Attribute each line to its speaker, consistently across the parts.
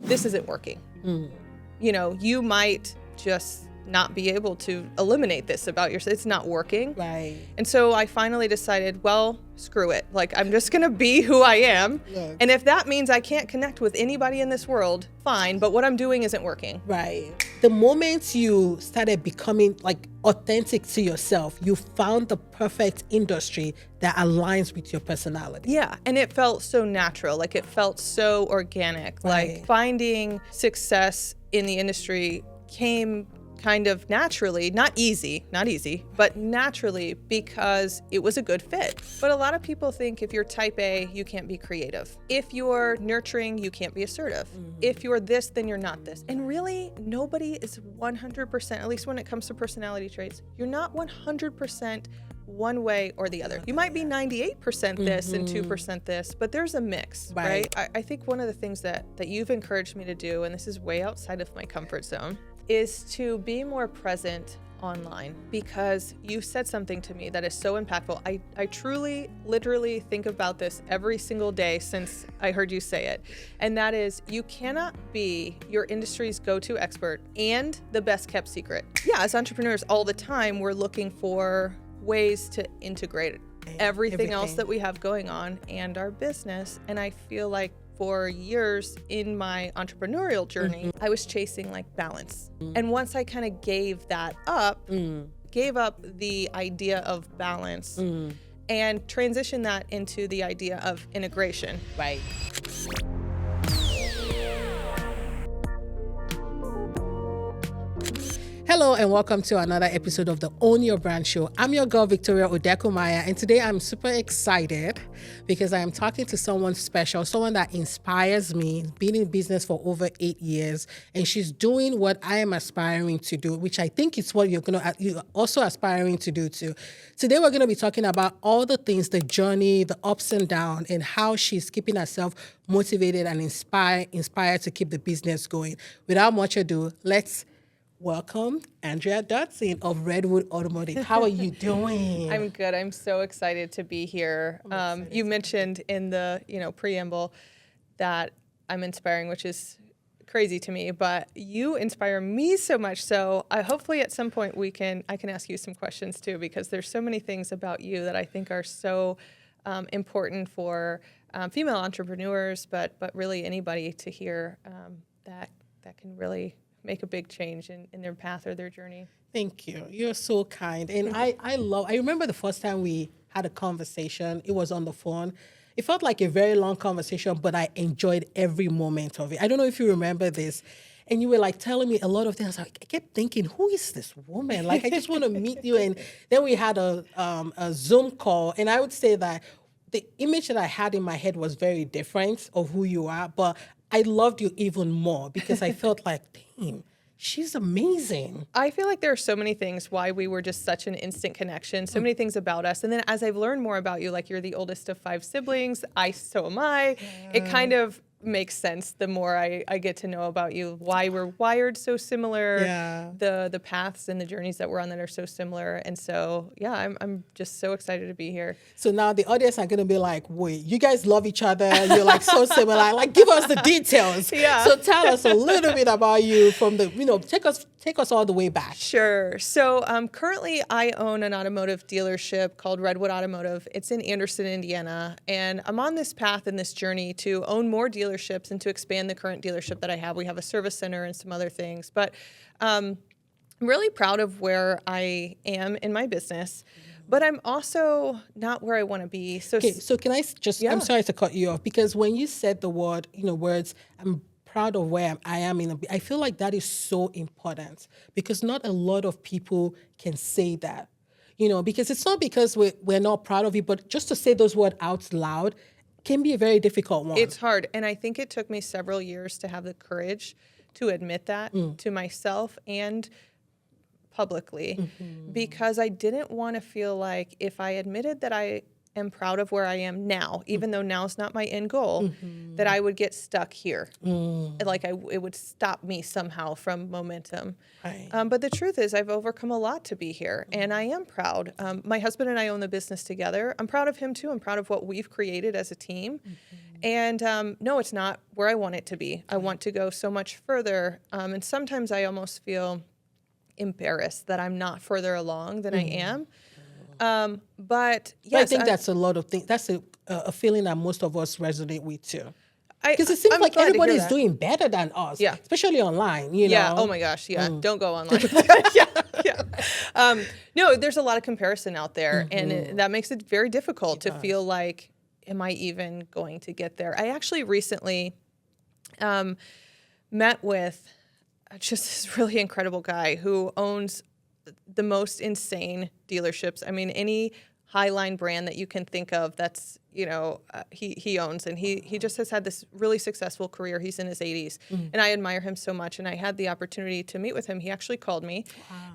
Speaker 1: this isn't working. You know, you might just not be able to eliminate this about yourself. It's not working.
Speaker 2: Right.
Speaker 1: And so I finally decided, well, screw it. Like, I'm just going to be who I am.
Speaker 2: Look.
Speaker 1: And if that means I can't connect with anybody in this world, fine. But what I'm doing isn't working.
Speaker 2: Right. The moment you started becoming like authentic to yourself, you found the perfect industry that aligns with your personality.
Speaker 1: Yeah. And it felt so natural. Like, it felt so organic.
Speaker 2: Right.
Speaker 1: Like, finding success in the industry came kind of naturally, not easy, but naturally, because it was a good fit. But a lot of people think if you're type A, you can't be creative. If you're nurturing, you can't be assertive. If you're this, then you're not this. And really, nobody is 100%, at least when it comes to personality traits, you're not 100% one way or the other. You might be 98% this and 2% this, but there's a mix, right? I think one of the things that you've encouraged me to do, and this is way outside of my comfort zone, is to be more present online, because you said something to me that is so impactful. I truly, literally think about this every single day since I heard you say it. And that is, you cannot be your industry's go-to expert and the best kept secret. Yeah, as entrepreneurs all the time, we're looking for ways to integrate everything else that we have going on and our business. And I feel like for years in my entrepreneurial journey, I was chasing like balance. And once I kind of gave that up, gave up the idea of balance and transitioned that into the idea of integration.
Speaker 2: Right. Hello and welcome to another episode of the Own Your Brand Show. I'm your girl, Victoria Odekomaya, and today I'm super excited because I am talking to someone special, someone that inspires me, been in business for over 8 years, and she's doing what I am aspiring to do, which I think is what you're also aspiring to do too. Today we're going to be talking about all the things, the journey, the ups and downs, and how she's keeping herself motivated and inspired to keep the business going. Without much ado, let's welcome Andrea Dodson of Redwood Automotive. How are you doing?
Speaker 1: I'm good. I'm so excited to be here. You mentioned in the preamble that I'm inspiring, which is crazy to me, but you inspire me so much. So hopefully at some point I can ask you some questions too, because there's so many things about you that I think are so important for female entrepreneurs, but really anybody to hear that can really make a big change in their path or their journey.
Speaker 2: Thank you. You're so kind. And I remember the first time we had a conversation, it was on the phone. It felt like a very long conversation, but I enjoyed every moment of it. I don't know if you remember this. And you were like telling me a lot of things. I kept thinking, who is this woman? Like, I just want to meet you. And then we had a Zoom call. And I would say that the image that I had in my head was very different of who you are, but I loved you even more because I felt like, damn, she's amazing.
Speaker 1: I feel like there are so many things why we were just such an instant connection, so many things about us. And then as I've learned more about you, like you're the oldest of 5 siblings, so am I, it kind of makes sense the more I get to know about you, why we're wired so similar, the paths and the journeys that we're on that are so similar. And so, yeah, I'm just so excited to be here.
Speaker 2: So now the audience are going to be like, wait, you guys love each other. You're like so similar. Like, give us the details.
Speaker 1: Yeah.
Speaker 2: So tell us a little bit about you from the, take us all the way back.
Speaker 1: Sure. So currently I own an automotive dealership called Redwood Automotive. It's in Anderson, Indiana. And I'm on this path and this journey to own more dealerships and to expand the current dealership that I have. We have a service center and some other things. But I'm really proud of where I am in my business. But I'm also not where I want to be. So
Speaker 2: can I just, I'm sorry to cut you off, because when you said the words, I'm proud of where I am I feel like that is so important, because not a lot of people can say that, because it's not because we're not proud of it, but just to say those words out loud can be a very difficult one.
Speaker 1: It's hard. And I think it took me several years to have the courage to admit that to myself and publicly, because I didn't want to feel like if I admitted that I am proud of where I am now, even though now is not my end goal, that I would get stuck here. Like it would stop me somehow from momentum.
Speaker 2: Right.
Speaker 1: But the truth is I've overcome a lot to be here, and I am proud. My husband and I own the business together. I'm proud of him too. I'm proud of what we've created as a team. And no, it's not where I want it to be. I want to go so much further. And sometimes I almost feel embarrassed that I'm not further along than I am. But yes,
Speaker 2: I think that's a lot of things. That's a feeling that most of us resonate with too. Because it seems
Speaker 1: I'm
Speaker 2: like
Speaker 1: glad to hear
Speaker 2: everybody's
Speaker 1: that.
Speaker 2: doing better than us,
Speaker 1: Yeah.
Speaker 2: especially online, you
Speaker 1: Yeah.
Speaker 2: know?
Speaker 1: Oh my gosh. Yeah. Don't go online. No, there's a lot of comparison out there, and that makes it very difficult to feel like, am I even going to get there? I actually recently met with just this really incredible guy who owns the most insane dealerships. I mean, any highline brand that you can think of, that's, he owns, and he just has had this really successful career. He's in his 80s, and I admire him so much. And I had the opportunity to meet with him. He actually called me,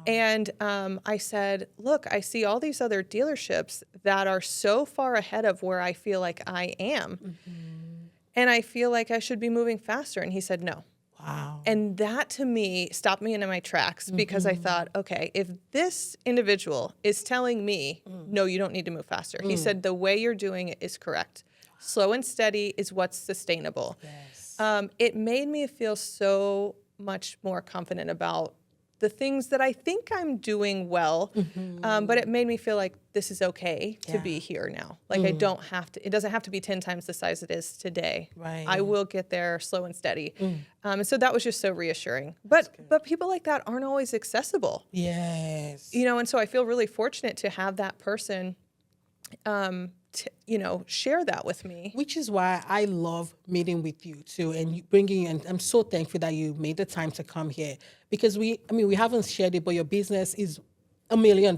Speaker 1: and I said, look, I see all these other dealerships that are so far ahead of where I feel like I am, and I feel like I should be moving faster. And he said, no.
Speaker 2: Wow.
Speaker 1: And that to me stopped me in my tracks, because I thought, okay, if this individual is telling me, no, you don't need to move faster. He said, the way you're doing it is correct. Slow and steady is what's sustainable.
Speaker 2: Yes.
Speaker 1: It made me feel so much more confident about the things that I think I'm doing well, but it made me feel like this is okay to be here now. Like I don't have to, it doesn't have to be 10 times the size it is today.
Speaker 2: Right.
Speaker 1: I will get there slow and steady. And so that was just so reassuring. But people like that aren't always accessible.
Speaker 2: Yes.
Speaker 1: And so I feel really fortunate to have that person share that with me.
Speaker 2: Which is why I love meeting with you too, and you bringing. And I'm so thankful that you made the time to come here, because we haven't shared it, but your business is $1 million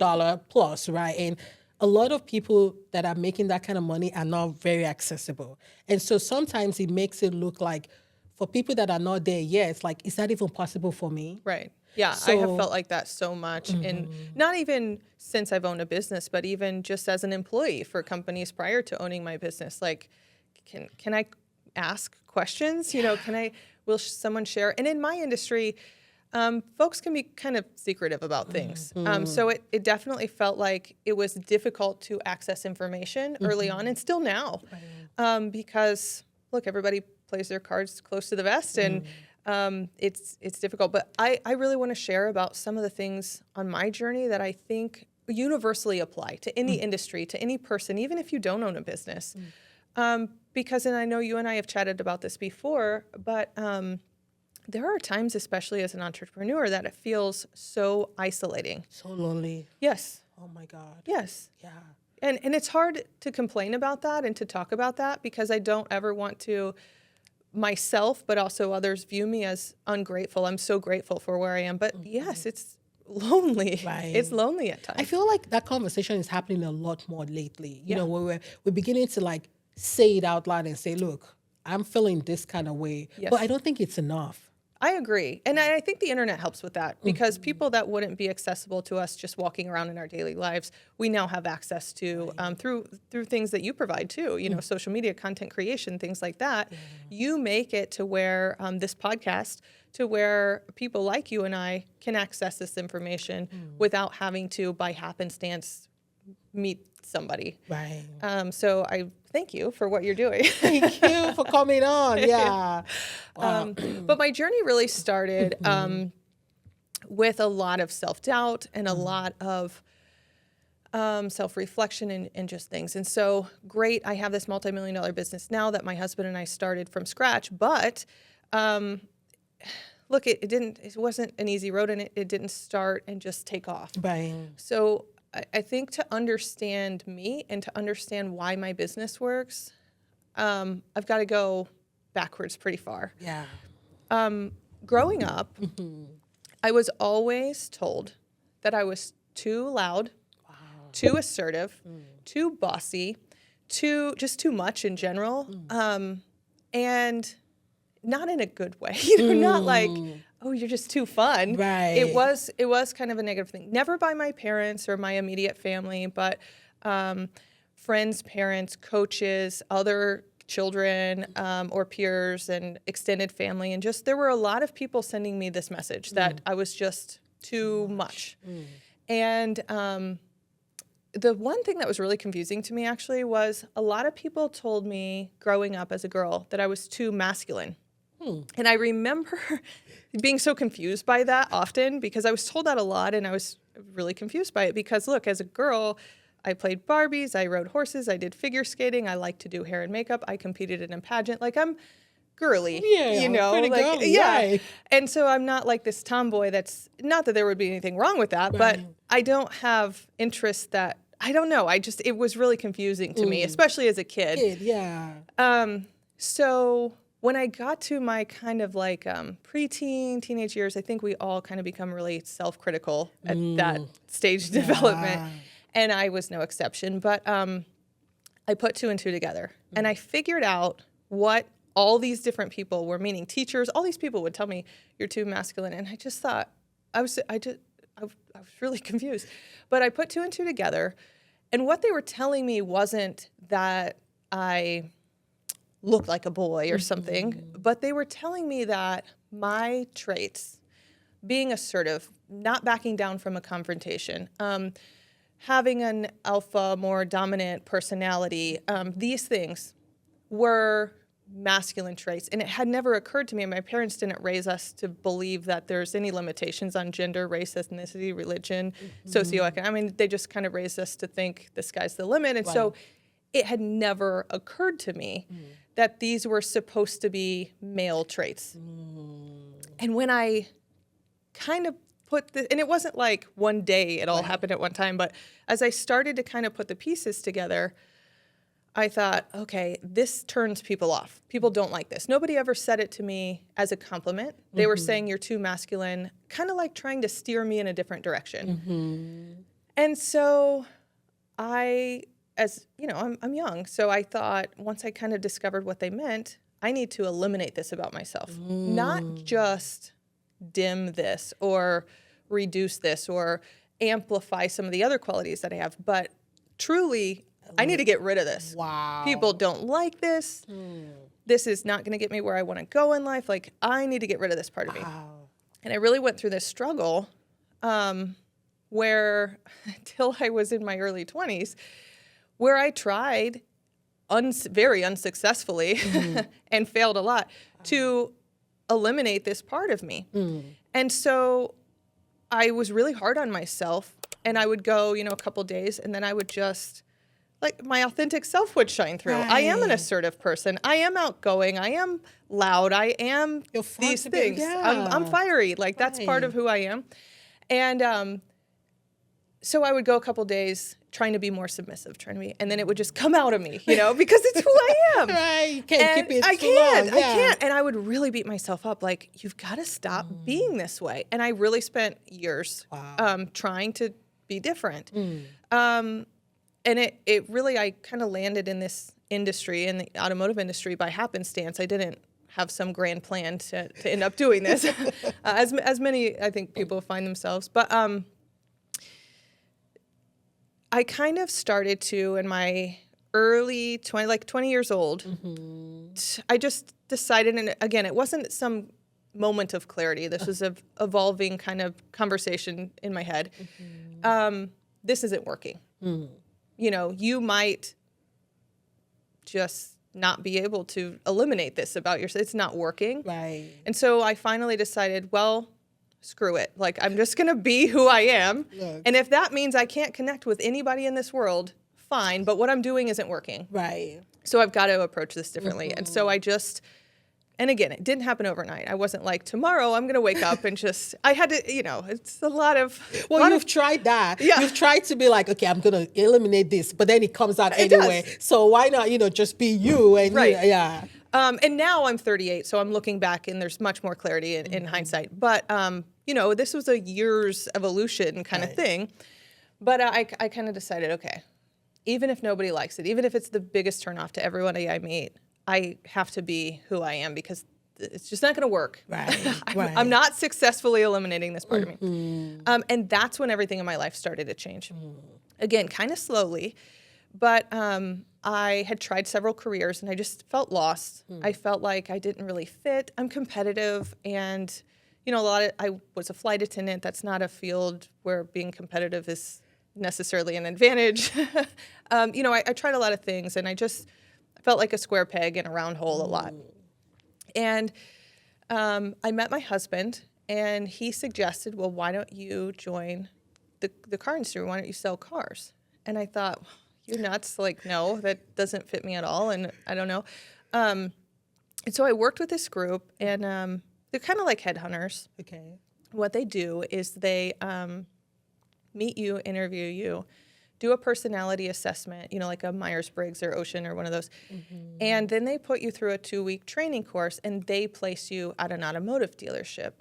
Speaker 2: plus, right? And a lot of people that are making that kind of money are not very accessible, and so sometimes it makes it look like, for people that are not there yet, it's like, is that even possible for me?
Speaker 1: Right. Yeah, I have felt like that so much, and not even since I've owned a business, but even just as an employee for companies prior to owning my business. Like, can I ask questions? Will someone share? And in my industry, folks can be kind of secretive about things. So it definitely felt like it was difficult to access information early on, and still now, because look, everybody plays their cards close to the vest, and it's difficult. But I really want to share about some of the things on my journey that I think universally apply to any industry, to any person, even if you don't own a business. Because, and I know you and I have chatted about this before, but there are times, especially as an entrepreneur, that it feels so isolating.
Speaker 2: So lonely.
Speaker 1: Yes.
Speaker 2: Oh my God.
Speaker 1: Yes.
Speaker 2: Yeah.
Speaker 1: And it's hard to complain about that and to talk about that, because I don't ever want to myself, but also others, view me as ungrateful. I'm so grateful for where I am. But yes, it's lonely.
Speaker 2: Right.
Speaker 1: It's lonely at times.
Speaker 2: I feel like that conversation is happening a lot more lately. You know, where we're beginning to like say it out loud and say, look, I'm feeling this kind of way.
Speaker 1: Yes.
Speaker 2: But I don't think it's enough.
Speaker 1: I agree. And I think the internet helps with that, because people that wouldn't be accessible to us just walking around in our daily lives, we now have access to through things that you provide too, social media, content creation, things like that. You make it to where this podcast, to where people like you and I can access this information without having to, by happenstance, meet somebody.
Speaker 2: Right.
Speaker 1: So I thank you for what you're doing.
Speaker 2: Thank you for coming on. Yeah. Wow.
Speaker 1: But my journey really started with a lot of self-doubt and a lot of self-reflection and just things. And so great, I have this multi-million-dollar business now that my husband and I started from scratch. But look, it wasn't an easy road, and it didn't start and just take off.
Speaker 2: Right.
Speaker 1: So I think to understand me and to understand why my business works, I've got to go backwards pretty far.
Speaker 2: Yeah.
Speaker 1: Growing up, I was always told that I was too loud, too assertive, too bossy, too much in general, and not in a good way. Not like, oh, you're just too fun.
Speaker 2: Right.
Speaker 1: It was kind of a negative thing. Never by my parents or my immediate family, but friends, parents, coaches, other children or peers and extended family. And just there were a lot of people sending me this message that I was just too much. And the one thing that was really confusing to me actually was a lot of people told me growing up as a girl that I was too masculine. And I remember being so confused by that often because I was told that a lot and I was really confused by it because look, as a girl, I played Barbies, I rode horses, I did figure skating, I liked to do hair and makeup, I competed in a pageant. Like I'm girly, you know,
Speaker 2: pretty
Speaker 1: like
Speaker 2: girly,
Speaker 1: yeah.
Speaker 2: right.
Speaker 1: And so I'm not like this tomboy that's not that there would be anything wrong with that, but I don't have interests that I don't know. It was really confusing to me, especially as a kid. So when I got to my kind of like preteen, teenage years, I think we all kind of become really self-critical at that stage of development. And I was no exception. But I put two and two together. And I figured out what all these different people were meaning. Teachers, all these people would tell me, you're too masculine. And I just thought, I was really confused. But I put two and two together. And what they were telling me wasn't that I looked like a boy or something, but they were telling me that my traits, being assertive, not backing down from a confrontation, having an alpha, more dominant personality, these things were masculine traits. And it had never occurred to me, and my parents didn't raise us to believe that there's any limitations on gender, race, ethnicity, religion, socioeconomic. I mean, they just kind of raised us to think the sky's the limit. And so it had never occurred to me that these were supposed to be male traits. And when I kind of and it wasn't like one day it all happened at one time, but as I started to kind of put the pieces together, I thought, okay, this turns people off. People don't like this. Nobody ever said it to me as a compliment. They were saying you're too masculine, kind of like trying to steer me in a different direction. And so as you know, I'm young, so I thought once I kind of discovered what they meant, I need to eliminate this about myself. Not just dim this or reduce this or amplify some of the other qualities that I have, but truly, I need to get rid of this. People don't like this. This is not going to get me where I want to go in life. Like, I need to get rid of this part of me. And I really went through this struggle where, until I was in my early 20s, where I tried very unsuccessfully and failed a lot to eliminate this part of me. And so I was really hard on myself, and I would go, a couple days, and then I would just, like, my authentic self would shine through. I am an assertive person. I am outgoing. I am loud. I am these things. I'm fiery. Like, that's part of who I am. And so I would go a couple days trying to be more submissive, and then it would just come out of me, because it's who I am.
Speaker 2: You can't keep it
Speaker 1: I can't. And I would really beat myself up, like, you've got to stop being this way. And I really spent years trying to be different. And it really, I kind of landed in this industry, in the automotive industry, by happenstance. I didn't have some grand plan to end up doing this, as many, I think, people find themselves. But I kind of started to, in my early 20 years old, I just decided, and again, it wasn't some moment of clarity. This was an evolving kind of conversation in my head. This isn't working. You might just not be able to eliminate this about yourself. It's not working. And so I finally decided, well, screw it. Like, I'm just going to be who I am. And if that means I can't connect with anybody in this world, fine. But what I'm doing isn't working. So I've got to approach this differently. And so and again, it didn't happen overnight. I wasn't like, tomorrow I'm going to wake up and I had to, it's a lot of...
Speaker 2: Well, you've tried that. You've tried to be like, okay, I'm going to eliminate this, but then it comes out anyway. So why not, just be you? And
Speaker 1: and now I'm 38, so I'm looking back and there's much more clarity in hindsight. But, this was a year's evolution kind of thing. But I kind of decided, okay, even if nobody likes it, even if it's the biggest turnoff to everybody I meet, I have to be who I am because it's just not going to work. I'm not successfully eliminating this part of me. And that's when everything in my life started to change. Again, kind of slowly, but I had tried several careers and I just felt lost. I felt like I didn't really fit. I'm competitive, and I was a flight attendant. That's not a field where being competitive is necessarily an advantage. I tried a lot of things, and I just felt like a square peg in a round hole a lot. And I met my husband, and he suggested, well, why don't you join the car industry? Why don't you sell cars? And I thought, you're nuts. Like, no, that doesn't fit me at all. And I don't know. And so I worked with this group, and they're kind of like headhunters.
Speaker 2: Okay.
Speaker 1: What they do is they meet you, interview you, do a personality assessment, like a Myers-Briggs or Ocean or one of those. And then they put you through a 2-week training course, and they place you at an automotive dealership.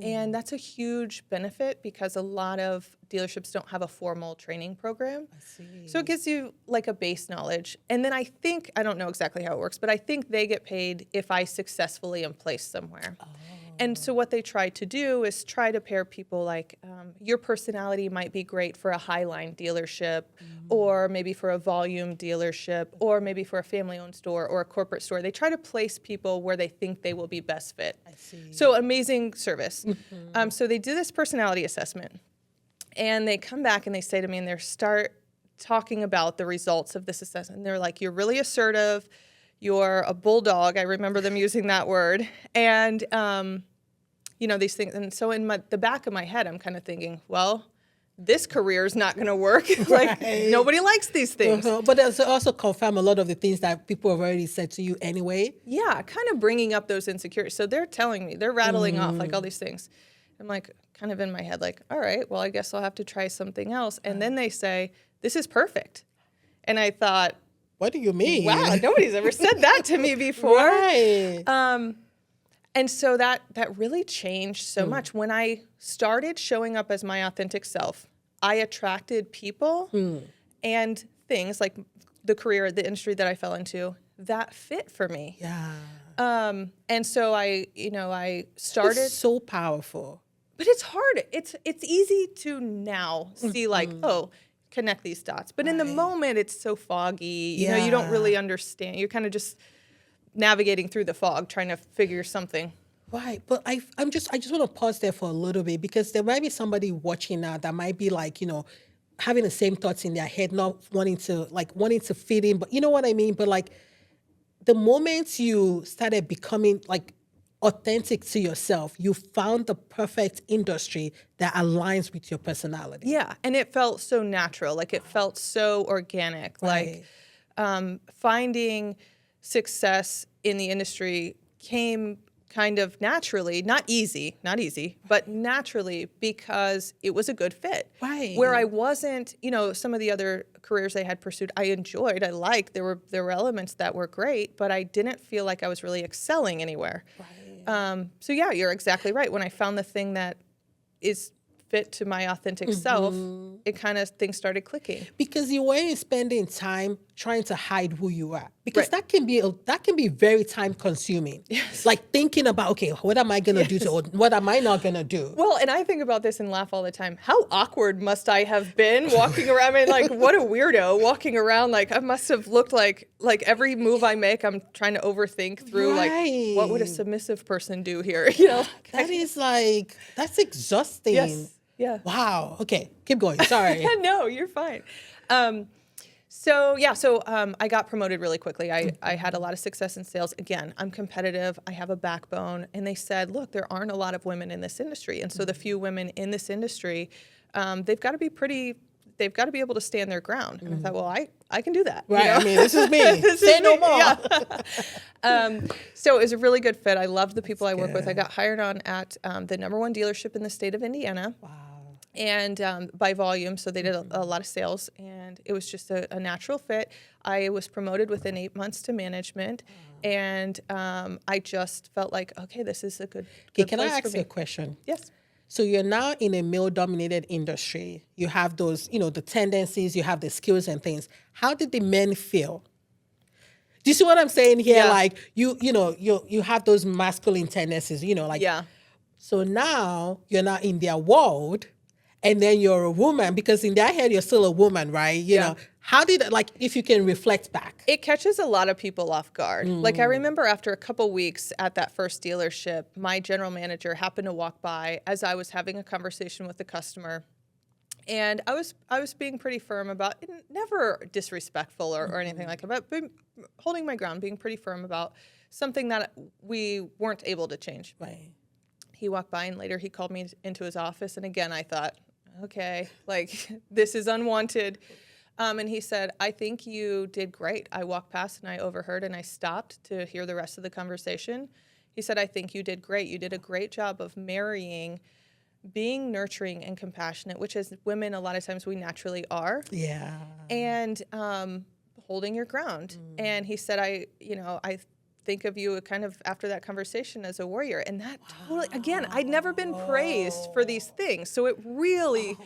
Speaker 1: And that's a huge benefit because a lot of dealerships don't have a formal training program.
Speaker 2: I see.
Speaker 1: So it gives you like a base knowledge. And then I don't know exactly how it works, but I think they get paid if I successfully am placed somewhere. And so what they try to do is try to pair people like your personality might be great for a Highline dealership or maybe for a volume dealership or maybe for a family-owned store or a corporate store. They try to place people where they think they will be best fit.
Speaker 2: I see.
Speaker 1: So amazing service. So they do this personality assessment, and they come back and they say to me, and they start talking about the results of this assessment. And they're like, you're really assertive. You're a bulldog. I remember them using that word. And, these things. And so in the back of my head, I'm kind of thinking, well, this career is not going to work. Like, nobody likes these things.
Speaker 2: But it's also confirm a lot of the things that people have already said to you anyway.
Speaker 1: Yeah, kind of bringing up those insecurities. So they're telling me, they're rattling off like all these things. I'm like, kind of in my head, like, all right, well, I guess I'll have to try something else. And then they say, this is perfect. And I thought,
Speaker 2: what do you mean?
Speaker 1: Wow, nobody's ever said that to me before.
Speaker 2: Right.
Speaker 1: And so that really changed so much. When I started showing up as my authentic self, I attracted people and things like the industry that I fell into that fit for me.
Speaker 2: Yeah.
Speaker 1: And so I started.
Speaker 2: It's so powerful.
Speaker 1: But it's hard. It's easy to now see like, connect these dots. But in the moment, it's so foggy. You don't really understand. You're kind of just navigating through the fog, trying to figure something.
Speaker 2: Right, but I just want to pause there for a little bit because there might be somebody watching now that might be like, having the same thoughts in their head, not wanting to fit in, but you know what I mean? But like the moment you started becoming like authentic to yourself, you found the perfect industry that aligns with your personality.
Speaker 1: Yeah, and it felt so natural. Like it felt so organic.
Speaker 2: Right.
Speaker 1: Like finding success in the industry came kind of naturally, not easy, but naturally because it was a good fit.
Speaker 2: Right.
Speaker 1: Where I wasn't, some of the other careers I had pursued, I enjoyed, I liked. There were elements that were great, but I didn't feel like I was really excelling anywhere.
Speaker 2: Right.
Speaker 1: So yeah, you're exactly right. When I found the thing that is fit to my authentic self, it kind of things started clicking.
Speaker 2: Because you weren't spending time trying to hide who you are. Because
Speaker 1: Right.
Speaker 2: that can be very time consuming.
Speaker 1: Yes.
Speaker 2: Like thinking about, okay, what am I gonna do or what am I not gonna do?
Speaker 1: Well, and I think about this and laugh all the time. How awkward must I have been walking around? I mean, like, what a weirdo walking around. Like, I must have looked like every move I make, I'm trying to overthink through, like, what would a submissive person do here?
Speaker 2: That is like, that's exhausting.
Speaker 1: Yes. Yeah.
Speaker 2: Wow. Okay, keep going. Sorry.
Speaker 1: No, you're fine. So I got promoted really quickly. I had a lot of success in sales. Again, I'm competitive. I have a backbone. And they said, look, there aren't a lot of women in this industry. And so the few women in this industry, they've got to be able to stand their ground. And I thought, well, I can do that.
Speaker 2: Right. I mean, this is me. Say no more.
Speaker 1: Yeah. So it was a really good fit. I loved the people I work with. I got hired on at the #1 dealership in the state of Indiana.
Speaker 2: Wow.
Speaker 1: And by volume, so they did a lot of sales, and it was just a natural fit. I was promoted within 8 months to management, and I just felt like, okay, this is a good
Speaker 2: Can
Speaker 1: place
Speaker 2: I
Speaker 1: for
Speaker 2: ask
Speaker 1: me.
Speaker 2: you a question?
Speaker 1: Yes.
Speaker 2: So you're now in a male-dominated industry. You have those, the tendencies, you have the skills and things. How did the men feel? Do you see what I'm saying here?
Speaker 1: Yeah.
Speaker 2: Like you have those masculine tendencies,
Speaker 1: Yeah.
Speaker 2: So now you're not in their world, and then you're a woman because in their head you're still a woman, right? You know, how did if you can reflect back?
Speaker 1: It catches a lot of people off guard. Like I remember after a couple weeks at that first dealership, my general manager happened to walk by as I was having a conversation with the customer. And I was being pretty firm about, never disrespectful or anything like that, but holding my ground, being pretty firm about something that we weren't able to change.
Speaker 2: Right.
Speaker 1: He walked by, and later he called me into his office. And again, I thought, okay, like this is unwanted. And he said, I think you did great. I walked past and I overheard and I stopped to hear the rest of the conversation. He said, I think you did great. You did a great job of marrying being nurturing and compassionate, which as women, a lot of times we naturally are.
Speaker 2: Yeah.
Speaker 1: And holding your ground. And he said, I think of you kind of after that conversation as a warrior. And that totally, again, I'd never been praised for these things. So it really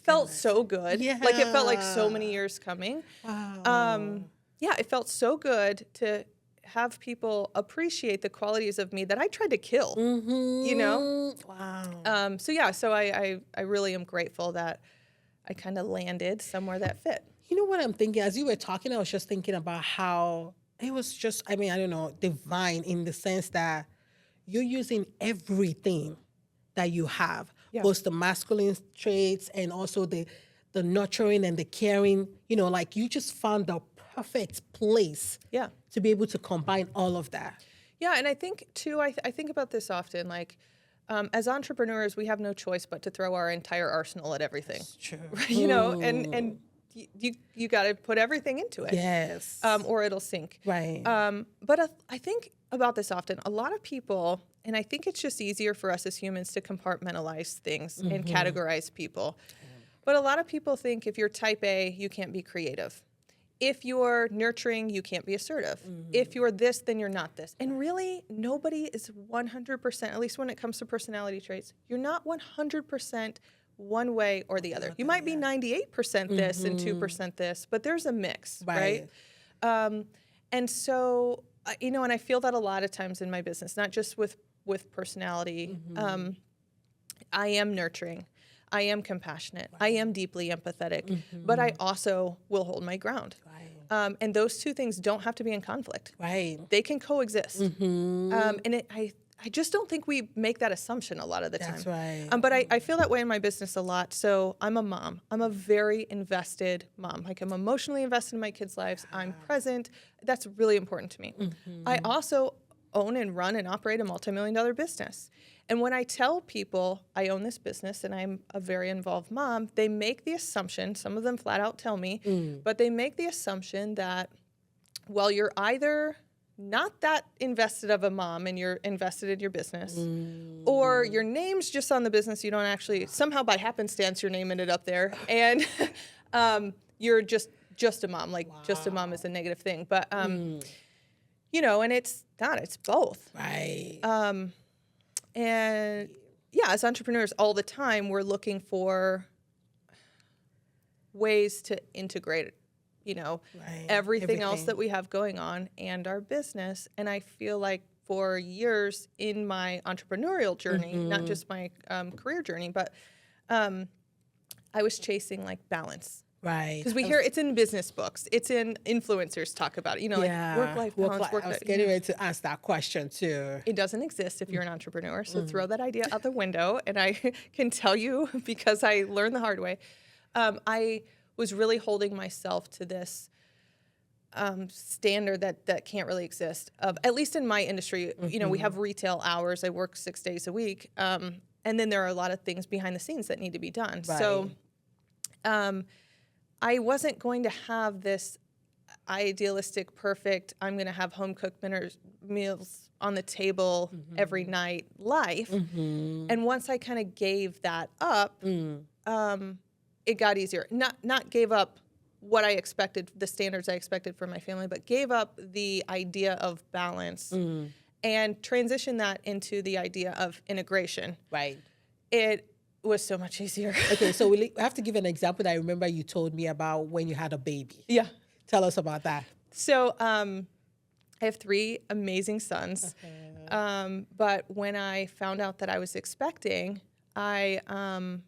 Speaker 1: felt so good.
Speaker 2: Yeah.
Speaker 1: Like it felt like so many years coming. Yeah, it felt so good to have people appreciate the qualities of me that I tried to kill, you know?
Speaker 2: Wow.
Speaker 1: So I really am grateful that I kind of landed somewhere that fit.
Speaker 2: You know what I'm thinking? As you were talking, I was just thinking about how it was just, I mean, I don't know, divine in the sense that you're using everything that you have, both the masculine traits and also the nurturing and the caring, you know, like you just found the perfect place to be able to combine all of that.
Speaker 1: Yeah, and I think, too, I think about this often, like, as entrepreneurs, we have no choice but to throw our entire arsenal at everything.
Speaker 2: That's true.
Speaker 1: You know, and you got to put everything into it.
Speaker 2: Yes.
Speaker 1: Or it'll sink.
Speaker 2: Right.
Speaker 1: But I think about this often. A lot of people, and I think it's just easier for us as humans to compartmentalize things and categorize people. But a lot of people think if you're type A, you can't be creative. If you're nurturing, you can't be assertive. If you're this, then you're not this. And really, nobody is 100%, at least when it comes to personality traits, you're not 100% one way or the other. You might be 98% this and 2% this, but there's a mix, right? And so, you know, and I feel that a lot of times in my business, not just with personality. I am nurturing. I am compassionate. I am deeply empathetic, but I also will hold my ground. And those two things don't have to be in conflict. They can coexist. And I just don't think we make that assumption a lot of the time. But I feel that way in my business a lot. So I'm a mom. I'm a very invested mom. Like I'm emotionally invested in my kids' lives. I'm present. That's really important to me. I also own and run and operate a multi-million-dollar business. And when I tell people I own this business and I'm a very involved mom, they make the assumption, some of them flat out tell me, but they make the assumption that, well, you're either not that invested of a mom and you're invested in your business, or your name's just on the business, you don't actually, somehow by happenstance your name ended up there, and you're just a mom, like just a mom is a negative thing. But, you know, and it's not, it's both. And yeah, as entrepreneurs all the time, we're looking for ways to integrate, you know, everything else that we have going on and our business. And I feel like for years in my entrepreneurial journey, not just my career journey, but I was chasing like balance. Because we hear it's in business books, it's in influencers talk about it, you know, like work-life balance.
Speaker 2: I was getting ready to ask that question too.
Speaker 1: It doesn't exist if you're an entrepreneur, so throw that idea out the window. And I can tell you, because I learned the hard way, I was really holding myself to this standard that can't really exist. At least in my industry, you know, we have retail hours. I work 6 days a week, and then there are a lot of things behind the scenes that need to be done. So. I wasn't going to have this idealistic, perfect, I'm going to have home-cooked meals on the table every night life. And once I kind of gave that up, it got easier. Not gave up what I expected, the standards I expected for my family, but gave up the idea of balance and transitioned that into the idea of integration. It was so much easier.
Speaker 2: Okay, so we have to give an example that I remember you told me about when you had a baby. Tell us about that.
Speaker 1: So I have 3 amazing sons. But when I found out that I was expecting, I kind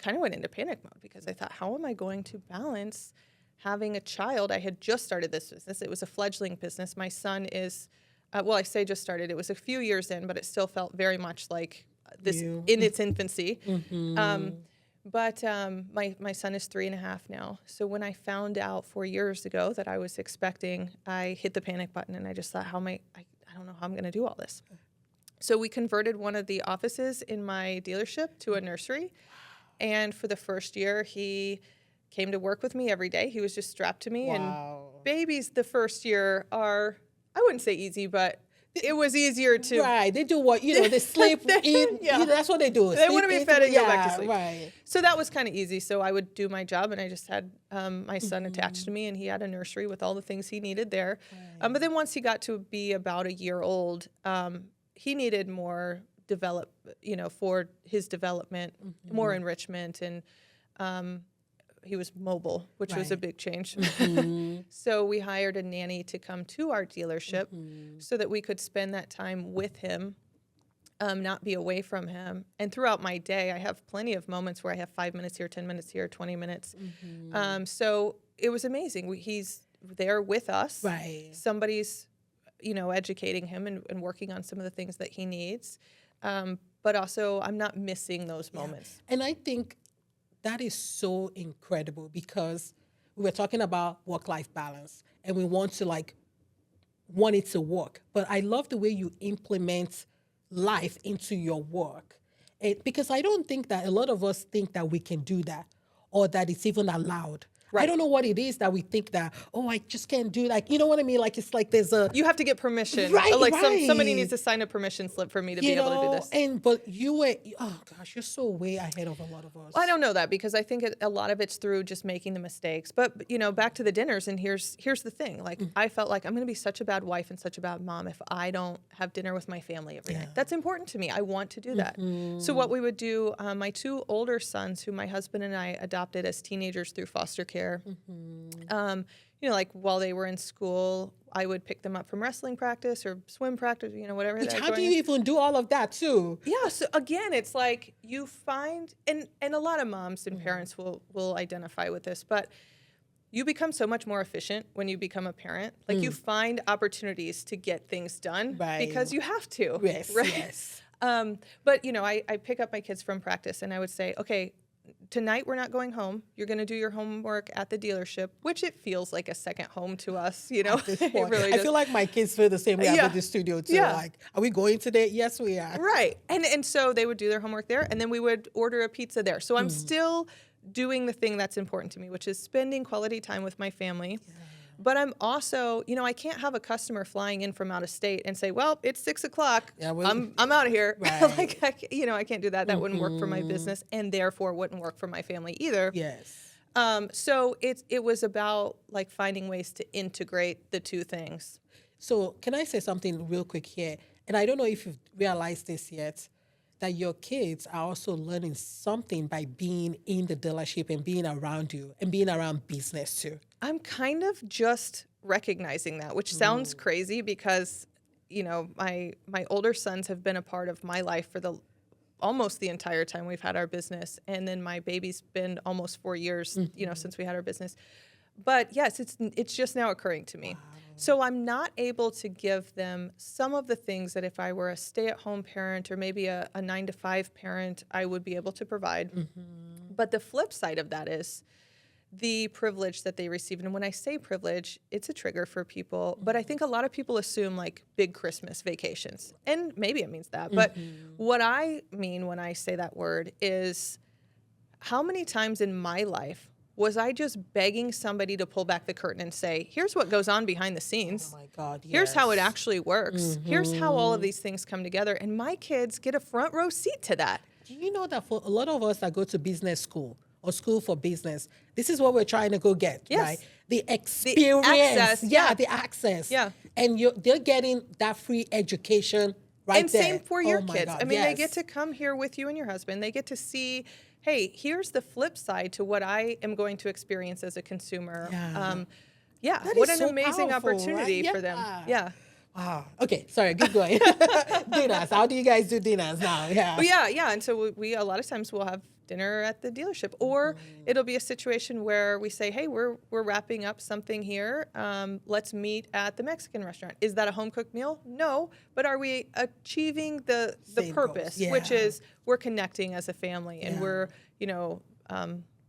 Speaker 1: of went into panic mode because I thought, how am I going to balance having a child? I had just started this business. It was a fledgling business. My son is, well, I say just started. It was a few years in, but it still felt very much like this in its infancy. But my son is 3.5 now. So when I found out 4 years ago that I was expecting, I hit the panic button and I just thought, I don't know how I'm going to do all this. So we converted one of the offices in my dealership to a nursery. And for the first year, he came to work with me every day. He was just strapped to me.
Speaker 2: Wow.
Speaker 1: And babies the first year are, I wouldn't say easy, but it was easier to.
Speaker 2: Right. They do what, they sleep, eat.
Speaker 1: Yeah.
Speaker 2: That's what they do.
Speaker 1: They want to be fed and go back to sleep.
Speaker 2: Right.
Speaker 1: So that was kind of easy. So I would do my job, and I just had my son attached to me, and he had a nursery with all the things he needed there.
Speaker 2: Right.
Speaker 1: But then once he got to be about a year old, he needed more for his development, more enrichment, and he was mobile, which was a big change. So we hired a nanny to come to our dealership so that we could spend that time with him, not be away from him. And throughout my day, I have plenty of moments where I have 5 minutes here, 10 minutes here, 20 minutes. So it was amazing. He's there with us.
Speaker 2: Right.
Speaker 1: Somebody's, educating him and working on some of the things that he needs. But also, I'm not missing those moments.
Speaker 2: And I think that is so incredible because we were talking about work-life balance and we want it to work. But I love the way you implement life into your work. Because I don't think that a lot of us think that we can do that or that it's even allowed. Right. I don't know what it is that we think that, I just can't do, you know what I mean? It's like there's a...
Speaker 1: You have to get permission.
Speaker 2: Right,
Speaker 1: somebody needs to sign a permission slip for me to be able to do this.
Speaker 2: But you were, you're so way ahead of a lot of us.
Speaker 1: Well, I don't know that because I think a lot of it's through just making the mistakes. But, back to the dinners, and here's the thing. I felt like I'm going to be such a bad wife and such a bad mom if I don't have dinner with my family every night. That's important to me. I want to do that. So what we would do, my 2 older sons, who my husband and I adopted as teenagers through foster care, while they were in school, I would pick them up from wrestling practice or swim practice, whatever.
Speaker 2: How do you even do all of that too?
Speaker 1: Yeah. So again, it's like you find, and a lot of moms and parents will identify with this, but you become so much more efficient when you become a parent. You find opportunities to get things done because you have to.
Speaker 2: Yes.
Speaker 1: Right?
Speaker 2: Yes.
Speaker 1: But I pick up my kids from practice and I would say, okay, tonight we're not going home. You're going to do your homework at the dealership, which it feels like a second home to us,
Speaker 2: At this point.
Speaker 1: It really
Speaker 2: I
Speaker 1: does.
Speaker 2: feel like my kids feel the same way at the studio too.
Speaker 1: Yeah.
Speaker 2: Are we going today? Yes, we are.
Speaker 1: Right. And so they would do their homework there, and then we would order a pizza there. So I'm still doing the thing that's important to me, which is spending quality time with my family. Yeah. But I'm also, I can't have a customer flying in from out of state and say, well, it's 6:00. Yeah, I'm out of here.
Speaker 2: Right.
Speaker 1: I can't do that. That wouldn't work for my business and therefore wouldn't work for my family either.
Speaker 2: Yes.
Speaker 1: So it was about finding ways to integrate the two things.
Speaker 2: So can I say something real quick here? And I don't know if you've realized this yet, that your kids are also learning something by being in the dealership and being around you and being around business too.
Speaker 1: I'm kind of just recognizing that, which sounds crazy because, my older sons have been a part of my life for almost the entire time we've had our business. And then my baby's been almost 4 years, since we had our business. But yes, it's just now occurring to me. Wow. So I'm not able to give them some of the things that if I were a stay-at-home parent or maybe a 9-to-5 parent, I would be able to provide. But the flip side of that is the privilege that they receive. And when I say privilege, it's a trigger for people. But I think a lot of people assume big Christmas vacations. And maybe it means that. But what I mean when I say that word is how many times in my life was I just begging somebody to pull back the curtain and say, here's what goes on behind the scenes.
Speaker 2: Oh my God, yes.
Speaker 1: Here's how it actually works. Here's how all of these things come together. And my kids get a front row seat to that.
Speaker 2: Do you know that for a lot of us that go to business school or school for business, this is what we're trying to go get, right? The experience.
Speaker 1: The access.
Speaker 2: Yeah, the access.
Speaker 1: Yeah.
Speaker 2: And they're getting that free education right
Speaker 1: and
Speaker 2: there.
Speaker 1: And same for your kids.
Speaker 2: God,
Speaker 1: they get to come here with you and your husband. They get to see, hey, here's the flip side to what I am going to experience as a consumer.
Speaker 2: Yeah.
Speaker 1: What an
Speaker 2: so
Speaker 1: amazing
Speaker 2: powerful,
Speaker 1: opportunity
Speaker 2: right?
Speaker 1: for them. Yeah.
Speaker 2: Wow. Okay, sorry, keep going. Dinners. How do you guys do dinners now? Yeah.
Speaker 1: Well, yeah. And so we a lot of times we'll have dinner at the dealership, or it'll be a situation where we say, hey, we're wrapping up something here. Let's meet at the Mexican restaurant. Is that a home cooked meal? No, but are we achieving the purpose, which is we're connecting as a family and we're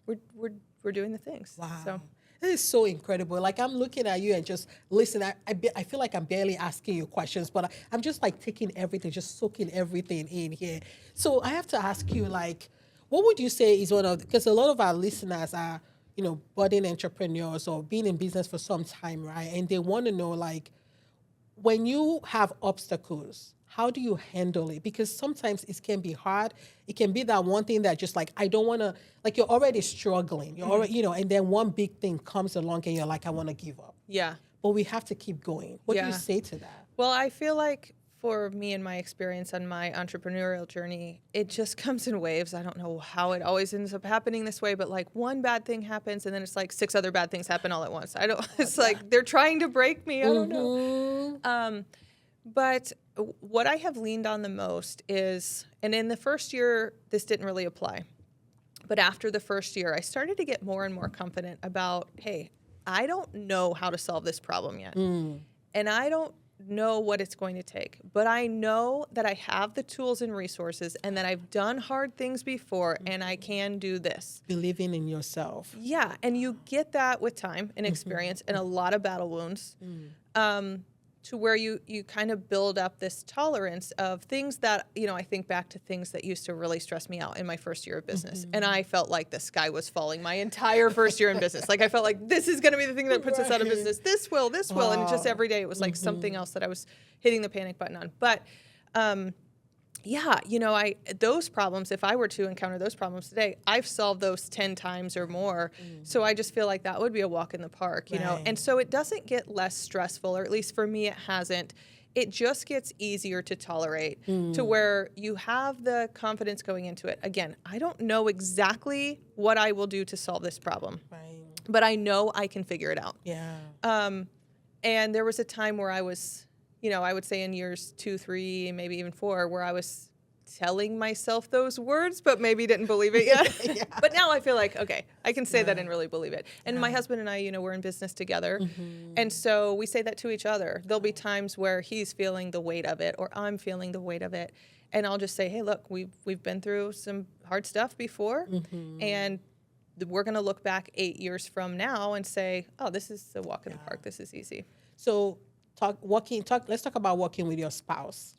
Speaker 1: we're doing the things.
Speaker 2: Wow.
Speaker 1: So.
Speaker 2: It is so incredible. Like I'm looking at you and just listen. I feel like I'm barely asking you questions, but I'm just like taking everything, just soaking everything in here. So I have to ask you, like, what would you say is one of, because a lot of our listeners are, budding entrepreneurs or being in business for some time, right? And they want to know, like, when you have obstacles, how do you handle it? Because sometimes it can be hard. It can be that one thing that just like, I don't want to, like you're already struggling. You're already, and then one big thing comes along and you're like, I want to give up.
Speaker 1: Yeah.
Speaker 2: But we have to keep going. What do you say to that?
Speaker 1: Well, I feel like for me and my experience on my entrepreneurial journey, it just comes in waves. I don't know how it always ends up happening this way, but like one bad thing happens and then it's like 6 other bad things happen all at once. It's like they're trying to break me. I don't know. But what I have leaned on the most is, and in the first year, this didn't really apply. But after the first year, I started to get more and more confident about, hey, I don't know how to solve this problem yet. And I don't know what it's going to take. But I know that I have the tools and resources and that I've done hard things before and I can do this.
Speaker 2: Believing in yourself.
Speaker 1: Yeah. And you get that with time and experience and a lot of battle wounds. To where you kind of build up this tolerance of things that, I think back to things that used to really stress me out in my first year of business. And I felt like the sky was falling my entire first year in business. Like I felt like this is going to be the thing that puts us out of business. This will. And just every day it was like something else that I was hitting the panic button on. But those problems, if I were to encounter those problems today, I've solved those 10 times or more. So I just feel like that would be a walk in the park, And so it doesn't get less stressful, or at least for me, it hasn't. It just gets easier to tolerate to where you have the confidence going into it. Again, I don't know exactly what I will do to solve this problem, but I know I can figure it out.
Speaker 2: Yeah.
Speaker 1: And there was a time where I was, I would say in years 2, 3, maybe even 4, where I was telling myself those words, but maybe didn't believe it yet. But now I feel like, okay, I can say that and really believe it. And my husband and I, we're in business together. And so we say that to each other. There'll be times where he's feeling the weight of it or I'm feeling the weight of it. And I'll just say, hey, look, we've been through some hard stuff before. And we're going to look back 8 years from now and say, oh, this is a walk in the park. This is easy.
Speaker 2: So let's talk about working with your spouse.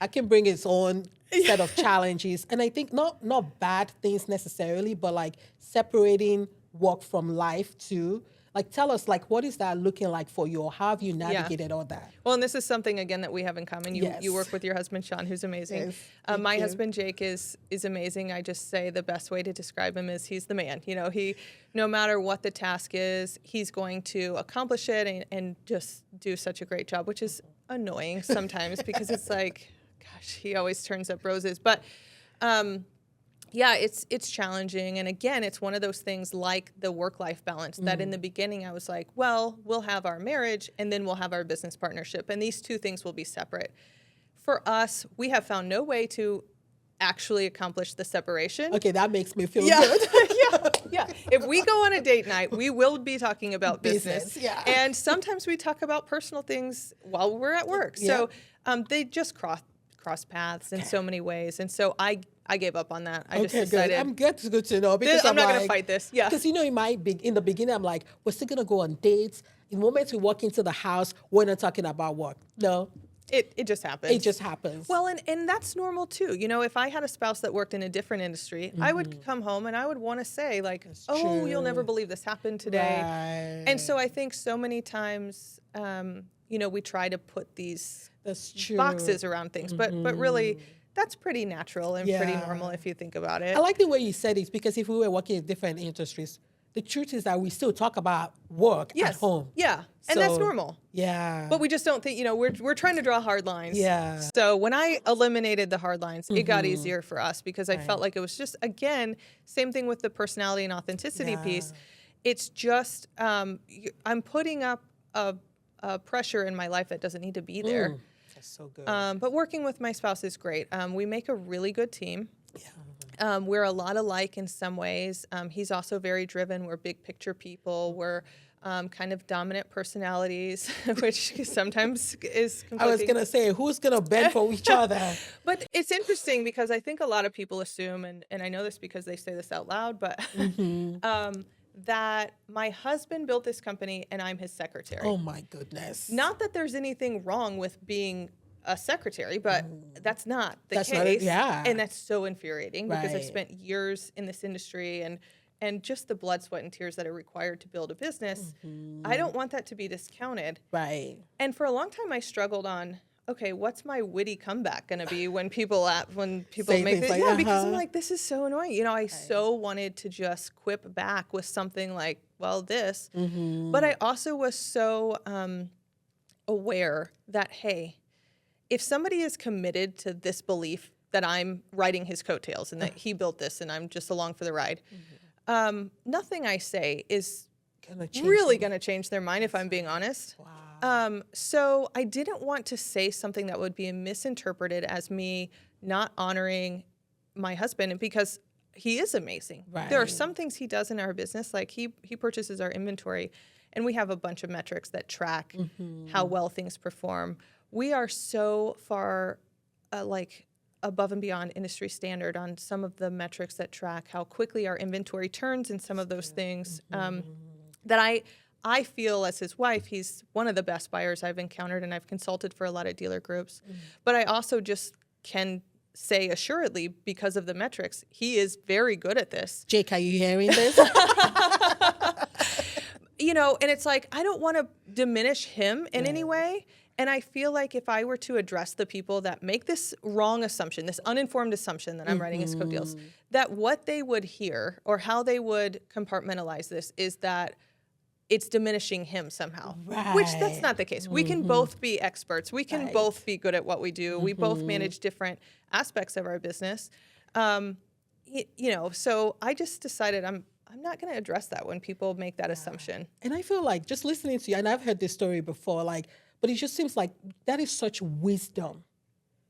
Speaker 2: I can bring its own set of challenges. And I think not bad things necessarily, but like separating work from life too. Like tell us, like, what is that looking like for you, or how have you navigated all that?
Speaker 1: Well, and this is something, again, that we have in common. You work with your husband, Sean, who's amazing.
Speaker 2: Yes,
Speaker 1: my husband, Jake, is amazing. I just say the best way to describe him is he's the man. He, no matter what the task is, he's going to accomplish it and just do such a great job, which is annoying sometimes because it's like, gosh, he always turns up roses. But it's challenging. And again, it's one of those things like the work-life balance that in the beginning I was like, well, we'll have our marriage and then we'll have our business partnership. And these two things will be separate. For us, we have found no way to actually accomplish the separation.
Speaker 2: Okay, that makes me feel good.
Speaker 1: Yeah. If we go on a date night, we will be talking about business.
Speaker 2: Yeah.
Speaker 1: And sometimes we talk about personal things while we're at work. So they just cross paths in so many ways. And so I gave up on that. I just decided.
Speaker 2: Good. It's good to know because
Speaker 1: I'm not going to fight this. Yeah.
Speaker 2: Because in the beginning, I'm like, we're still going to go on dates. In the moment we walk into the house, we're not talking about work. No.
Speaker 1: It just happens.
Speaker 2: It just happens.
Speaker 1: Well, and that's normal too. If I had a spouse that worked in a different industry, I would come home and I would want to say like, oh, you'll never believe this happened today.
Speaker 2: Right.
Speaker 1: And so I think so many times, we try to put these boxes around things, but really that's pretty natural and pretty normal if you think about it.
Speaker 2: I like the way you said it because if we were working in different industries, the truth is that we still talk about work at home.
Speaker 1: Yeah. And that's normal.
Speaker 2: Yeah.
Speaker 1: But we just don't think, we're trying to draw hard lines.
Speaker 2: Yeah.
Speaker 1: So when I eliminated the hard lines, it got easier for us because I felt like it was just, again, same thing with the personality and authenticity piece. It's just, I'm putting up a pressure in my life that doesn't need to be there.
Speaker 2: That's so good.
Speaker 1: But working with my spouse is great. We make a really good team.
Speaker 2: Yeah.
Speaker 1: We're a lot alike in some ways. He's also very driven. We're big picture people. We're kind of dominant personalities, which sometimes is conflicting.
Speaker 2: I was going to say, who's going to bend for each other?
Speaker 1: But it's interesting because I think a lot of people assume, and I know this because they say this out loud, but that my husband built this company and I'm his secretary.
Speaker 2: Oh, my goodness.
Speaker 1: Not that there's anything wrong with being a secretary, but that's not the
Speaker 2: That's
Speaker 1: case.
Speaker 2: not it, yeah.
Speaker 1: And that's so infuriating because I
Speaker 2: Right.
Speaker 1: spent years in this industry and just the blood, sweat, and tears that are required to build a business. I don't want that to be discounted.
Speaker 2: Right.
Speaker 1: And for a long time, I struggled on, okay, what's my witty comeback going to be when people
Speaker 2: Say
Speaker 1: make
Speaker 2: things
Speaker 1: it?
Speaker 2: like,
Speaker 1: Yeah, because I'm
Speaker 2: uh-huh.
Speaker 1: like, this is so annoying. You know, I so wanted to just quip back with something like, well, this. But I also was so aware that, hey, if somebody is committed to this belief that I'm riding his coattails and that he built this and I'm just along for the ride, nothing I say is really going to change their mind, if I'm being honest.
Speaker 2: Wow.
Speaker 1: So I didn't want to say something that would be misinterpreted as me not honoring my husband, because he is amazing. There are
Speaker 2: Right.
Speaker 1: some things he does in our business, like he purchases our inventory, and we have a bunch of metrics that track how well things perform. We are so far like above and beyond industry standard on some of the metrics that track how quickly our inventory turns and some of those things that I feel as his wife, he's one of the best buyers I've encountered, and I've consulted for a lot of dealer groups. But I also just can say assuredly, because of the metrics, he is very good at this.
Speaker 2: Jake, are you hearing this?
Speaker 1: You know, and it's like, I don't want to diminish him in any way. And I feel like if I were to address the people that make this wrong assumption, this uninformed assumption that I'm riding his coattails, that what they would hear or how they would compartmentalize this is that it's diminishing him somehow, which that's not the case. We can both be experts. We can both be good at what we do. We both manage different aspects of our business. You know, so I just decided I'm not going to address that when people make that assumption.
Speaker 2: And I feel like just listening to you, and I've heard this story before, like, but it just seems like that is such wisdom,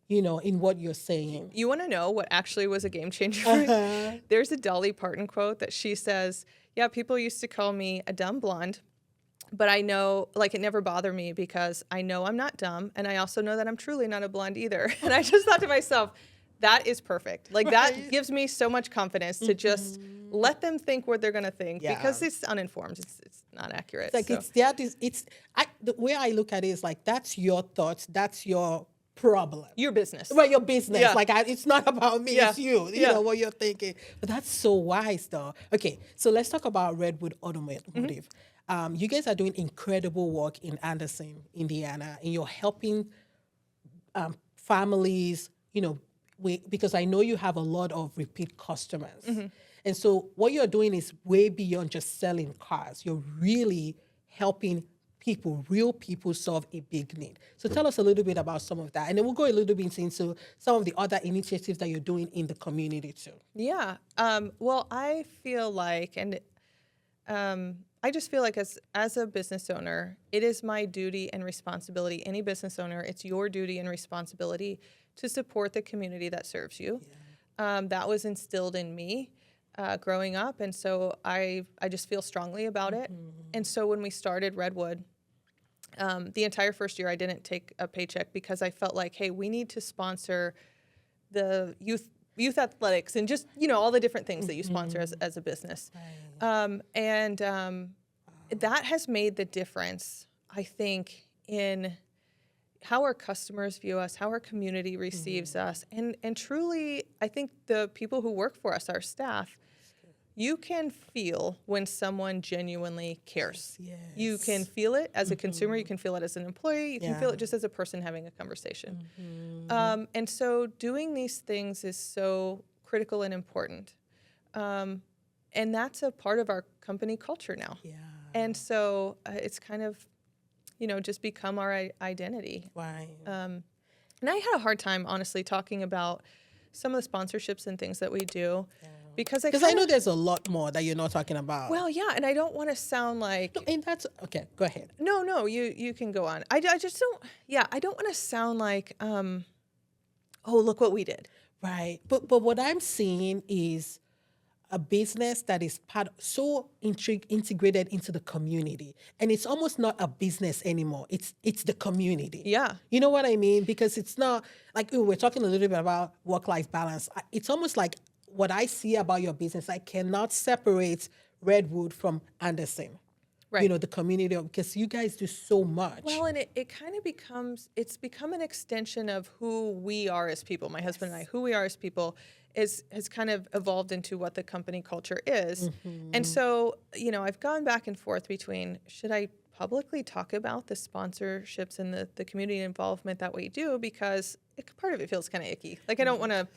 Speaker 2: you know, in what you're saying.
Speaker 1: You want to know what actually was a game changer for me? There's a Dolly Parton quote that she says, yeah, people used to call me a dumb blonde, but I know, like, it never bothered me because I know I'm not dumb, and I also know that I'm truly not a blonde either. And I just thought to myself, that is perfect. Like, that gives me so much confidence to just let them think what they're going to think, because it's uninformed. It's not accurate.
Speaker 2: Like
Speaker 1: so.
Speaker 2: the way I look at it is like, that's your thoughts, that's your problem.
Speaker 1: Your business.
Speaker 2: Well, your business.
Speaker 1: Yeah.
Speaker 2: Like, it's not about me,
Speaker 1: Yeah.
Speaker 2: it's you. You know what you're thinking. But that's so wise, though. Okay, so let's talk about Redwood Automotive. You guys are doing incredible work in Anderson, Indiana, and you're helping families, you know, because I know you have a lot of repeat customers. And so what you're doing is way beyond just selling cars. You're really helping people, real people, solve a big need. So tell us a little bit about some of that. And then we'll go a little bit into some of the other initiatives that you're doing in the community too.
Speaker 1: Yeah. Well, I feel like, and I just feel like as a business owner, it is my duty and responsibility, any business owner, it's your duty and responsibility to support the community that serves you. That was instilled in me growing up, and so I just feel strongly about it. And so when we started Redwood, the entire first year I didn't take a paycheck because I felt like, hey, we need to sponsor the youth athletics and just, you know, all the different things that you sponsor as a business. That has made the difference, I think, in how our customers view us, how our community receives us, and truly, I think the people who work for us, our staff, you can feel when someone genuinely cares.
Speaker 2: Yes.
Speaker 1: You can feel it as a consumer, you can feel it as an employee, you can feel it just as a person having a conversation. And so doing these things is so critical and important. And that's a part of our company culture now. And so it's kind of, you know, just become our identity.
Speaker 2: Right.
Speaker 1: And I had a hard time, honestly, talking about some of the sponsorships and things that we do. Because
Speaker 2: I know there's a lot more that you're not talking about.
Speaker 1: Well, yeah, and I don't want to sound like...
Speaker 2: No, and that's... Okay, go ahead.
Speaker 1: No, you can go on. I just don't... Yeah, I don't want to sound like, oh, look what we did.
Speaker 2: Right. But what I'm seeing is a business that is integrated into the community, and it's almost not a business anymore. It's the community.
Speaker 1: Yeah.
Speaker 2: You know what I mean? Because it's not like we're talking a little bit about work-life balance. It's almost like what I see about your business. I cannot separate Redwood from Anderson.
Speaker 1: Right.
Speaker 2: The community, because you guys do so much.
Speaker 1: Well, and it kind of it's become an extension of who we are as people. My husband and I, who we are as people has kind of evolved into what the company culture is. And so, I've gone back and forth between, should I publicly talk about the sponsorships and the community involvement that we do? Because part of it feels kind of icky. Like, I don't want to...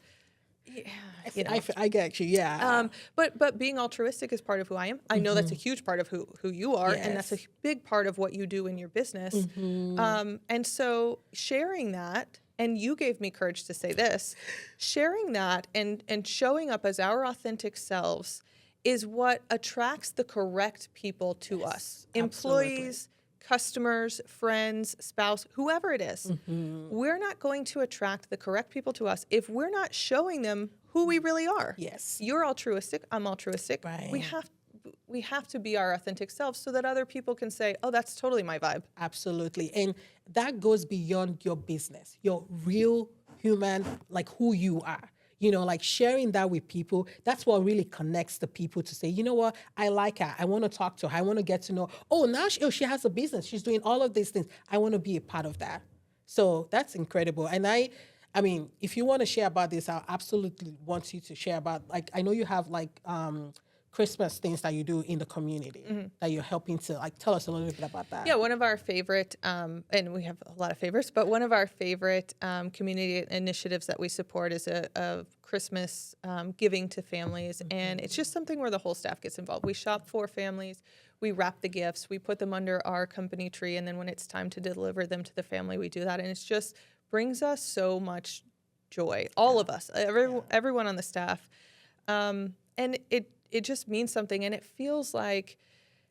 Speaker 1: Yeah,
Speaker 2: I get you. Yeah.
Speaker 1: But being altruistic is part of who I am. I know that's a huge part of who you are, and that's a big part of what you do in your business. And so sharing that, and you gave me courage to say this, sharing that and showing up as our authentic selves is what attracts the correct people to us. Employees, customers, friends, spouse, whoever it is. We're not going to attract the correct people to us if we're not showing them who we really are.
Speaker 2: Yes.
Speaker 1: You're altruistic, I'm altruistic.
Speaker 2: Right.
Speaker 1: We have to be our authentic selves so that other people can say, oh, that's totally my vibe.
Speaker 2: Absolutely. And that goes beyond your business, your real human, like who you are. Like sharing that with people, that's what really connects the people to say, you know what, I like her. I want to talk to her. I want to get to know, now she has a business. She's doing all of these things. I want to be a part of that. So that's incredible. And I mean, if you want to share about this, I absolutely want you to share about, like, I know you have like Christmas things that you do in the community that you're helping to, like, tell us a little bit about that.
Speaker 1: Yeah, one of our favorite, and we have a lot of favorites, but one of our favorite community initiatives that we support is a Christmas giving to families. And it's just something where the whole staff gets involved. We shop for families, we wrap the gifts, we put them under our company tree, and then when it's time to deliver them to the family, we do that. And it's just brings us so much joy, all of us, everyone on the staff. And it just means something, and it feels like,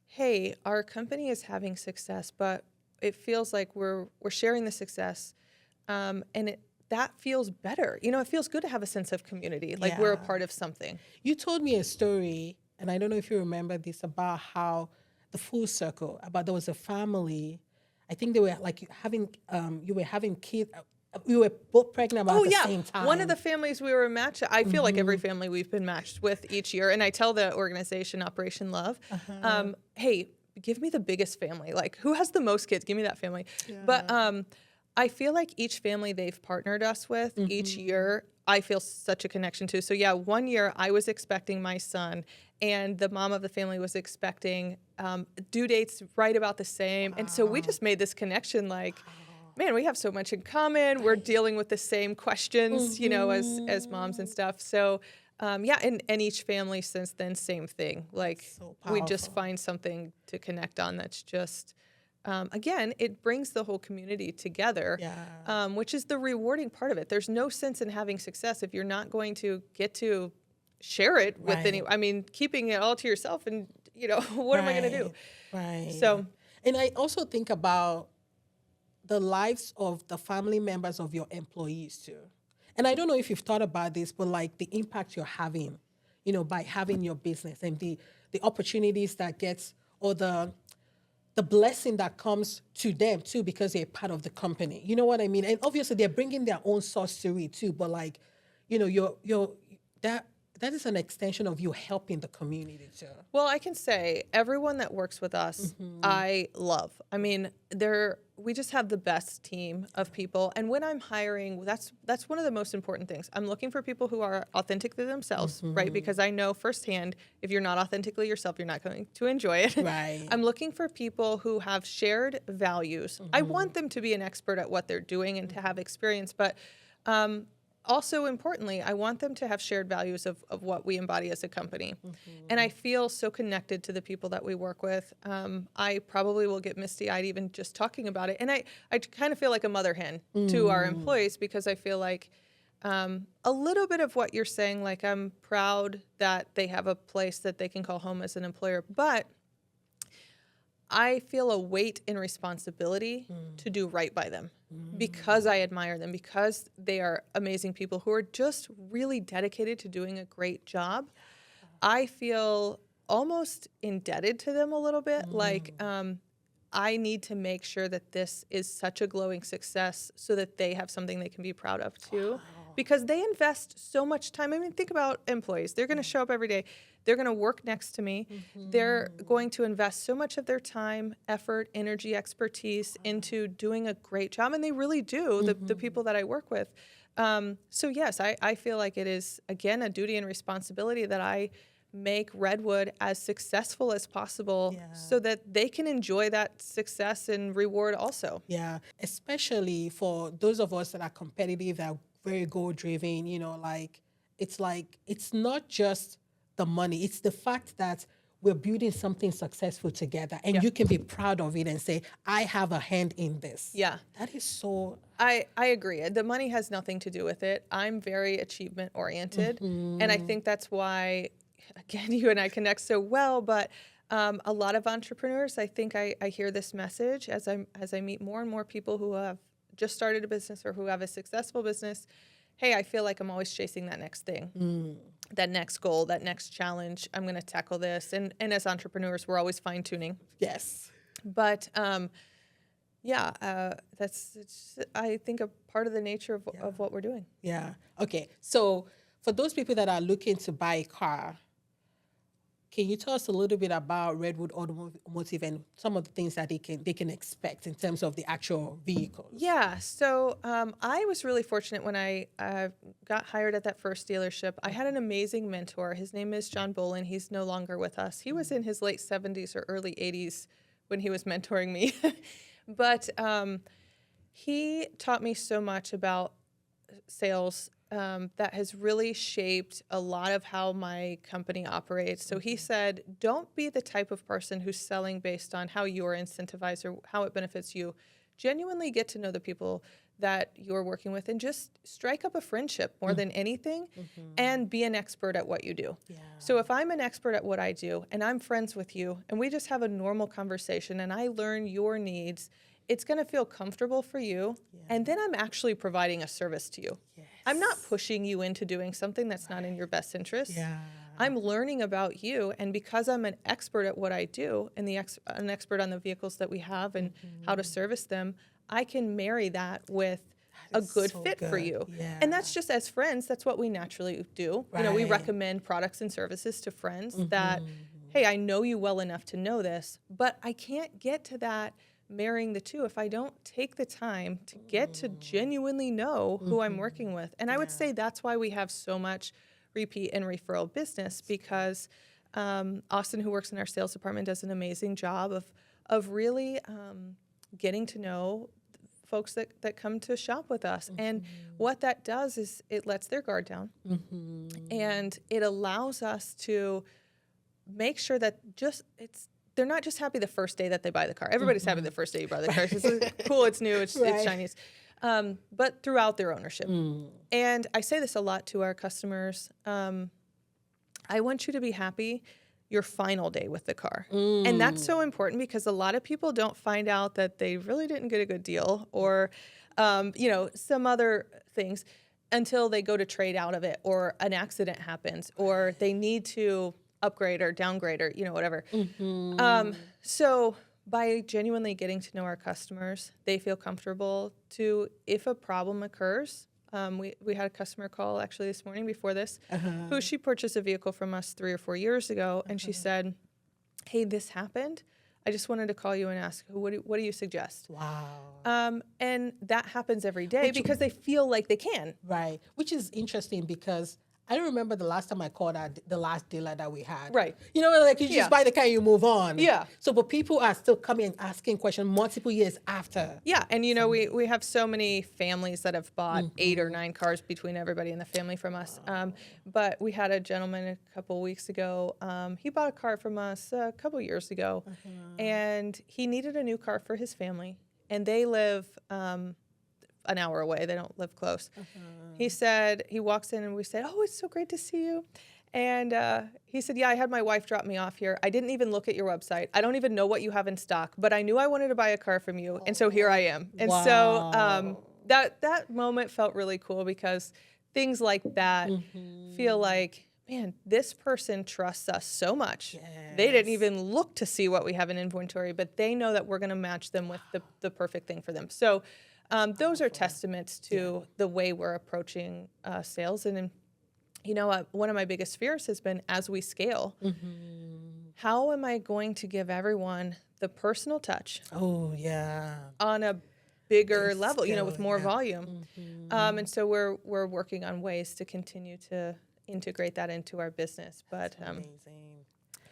Speaker 1: hey, our company is having success, but it feels like we're sharing the success, and that feels better. It feels good to have a sense of community, like we're a part of something.
Speaker 2: You told me a story, and I don't know if you remember this, about how the full circle, about there was a family, I think they were like having, you were having kids. We were both pregnant about the same time.
Speaker 1: One of the families we were matched. I feel like every family we've been matched with each year. And I tell the organization, Operation Love, hey, give me the biggest family. Like, who has the most kids? Give me that family. Yeah. But I feel like each family they've partnered us with each year, I feel such a connection to. So yeah, one year I was expecting my son, and the mom of the family was expecting due dates right about the same. And so we just made this connection, like, man, we have so much in common. We're dealing with the same questions, as moms and stuff. So, and each family since then, same thing. Like, we just find something to connect on that's just, again, it brings the whole community together, which is the rewarding part of it. There's no sense in having success if you're not going to get to share it with keeping it all to yourself and, what am I going to do?
Speaker 2: Right.
Speaker 1: So,
Speaker 2: and I also think about the lives of the family members of your employees too. And I don't know if you've thought about this, but like the impact you're having, by having your business, and the opportunities that gets, or the blessing that comes to them too, because they're part of the company. You know what I mean? And obviously they're bringing their own sauce to it too, but like, that is an extension of you helping the community too.
Speaker 1: Well, I can say everyone that works with us, I love. I mean, we just have the best team of people. And when I'm hiring, that's one of the most important things. I'm looking for people who are authentically themselves, right? Because I know firsthand, if you're not authentically yourself, you're not going to enjoy it.
Speaker 2: Right.
Speaker 1: I'm looking for people who have shared values. I want them to be an expert at what they're doing and to have experience, but also importantly, I want them to have shared values of what we embody as a company. And I feel so connected to the people that we work with. I probably will get misty-eyed even just talking about it. And I kind of feel like a mother hen to our employees, because I feel like a little bit of what you're saying, like I'm proud that they have a place that they can call home as an employer, but I feel a weight and responsibility to do right by them because I admire them, because they are amazing people who are just really dedicated to doing a great job. I feel almost indebted to them a little bit. Like, I need to make sure that this is such a glowing success so that they have something they can be proud of too. Because they invest so much time. I mean, think about employees. They're going to show up every day. They're going to work next to me. They're going to invest so much of their time, effort, energy, expertise into doing a great job. And they really do, the people that I work with. So yes, I feel like it is, again, a duty and responsibility that I make Redwood as successful as possible so that they can enjoy that success and reward also.
Speaker 2: Yeah, especially for those of us that are competitive, that are very goal driven, like it's not just the money, it's the fact that we're building something successful together and you can be proud of it and say, I have a hand in this.
Speaker 1: Yeah.
Speaker 2: That is so...
Speaker 1: I agree. The money has nothing to do with it. I'm very achievement oriented. And I think that's why, again, you and I connect so well, but a lot of entrepreneurs, I think I hear this message as I meet more and more people who have just started a business or who have a successful business. Hey, I feel like I'm always chasing that next thing, that next goal, that next challenge. I'm going to tackle this. And as entrepreneurs, we're always fine tuning.
Speaker 2: Yes.
Speaker 1: But that's I think a part of the nature of what we're doing.
Speaker 2: Yeah. Okay. So for those people that are looking to buy a car, can you tell us a little bit about Redwood Automotive and some of the things that they can expect in terms of the actual vehicles?
Speaker 1: Yeah, so I was really fortunate when I got hired at that first dealership. I had an amazing mentor. His name is John Bolin. He's no longer with us. He was in his late 70s or early 80s when he was mentoring me. But he taught me so much about sales that has really shaped a lot of how my company operates. So he said, don't be the type of person who's selling based on how you're incentivized or how it benefits you. Genuinely get to know the people that you're working with and just strike up a friendship more than anything and be an expert at what you do. Yeah. So if I'm an expert at what I do and I'm friends with you and we just have a normal conversation and I learn your needs, it's going to feel comfortable for you. Yeah. And then I'm actually providing a service to you. Yes. I'm not pushing you into doing something that's not in your best interest. Yeah. I'm learning about you. And because I'm an expert at what I do and an expert on the vehicles that we have and how to service them, I can marry that with a good fit for you. Yeah. And that's just as friends, that's what we naturally do. Right. We recommend products and services to friends that, hey, I know you well enough to know this, but I can't get to that marrying the two if I don't take the time to get to genuinely know who I'm working with. And I would say that's why we have so much repeat and referral business, because Austin, who works in our sales department, does an amazing job of really getting to know folks that come to shop with us. And what that does is it lets their guard down. And it allows us to make sure that they're not just happy the first day that they buy the car. Everybody's happy the first day you buy the car. It's cool, it's new, it's shiny. But throughout their ownership. And I say this a lot to our customers. I want you to be happy your final day with the car. And that's so important because a lot of people don't find out that they really didn't get a good deal or, some other things until they go to trade out of it or an accident happens or they need to upgrade or downgrade or, whatever. So by genuinely getting to know our customers, they feel comfortable to, if a problem occurs, we had a customer call actually this morning before this, who she purchased a vehicle from us 3 or 4 years ago. And she said, hey, this happened. I just wanted to call you and ask, what do you suggest? Wow. And that happens every day because they feel like they can. Right.
Speaker 2: Which is interesting because I don't remember the last time I called the last dealer that we had.
Speaker 1: Right.
Speaker 2: You just buy the car and you move on.
Speaker 1: Yeah.
Speaker 2: So, but people are still coming and asking questions multiple years after.
Speaker 1: Yeah. And, we have so many families that have bought 8 or 9 cars between everybody in the family from us. But we had a gentleman a couple weeks ago. He bought a car from us a couple years ago. And he needed a new car for his family. And they live an hour away. They don't live close. He said, he walks in and we said, oh, it's so great to see you. And he said, yeah, I had my wife drop me off here. I didn't even look at your website. I don't even know what you have in stock, but I knew I wanted to buy a car from you. And so here I am. And so that moment felt really cool because things like that feel like man, this person trusts us so much. They didn't even look to see what we have in inventory, but they know that we're going to match them with the perfect thing for them. So those are testaments to the way we're approaching sales. And one of my biggest fears has been, as we scale, how am I going to give everyone the personal touch?
Speaker 2: Oh, yeah.
Speaker 1: On a bigger level, with more volume. And so we're working on ways to continue to integrate that into our business. But
Speaker 2: Amazing.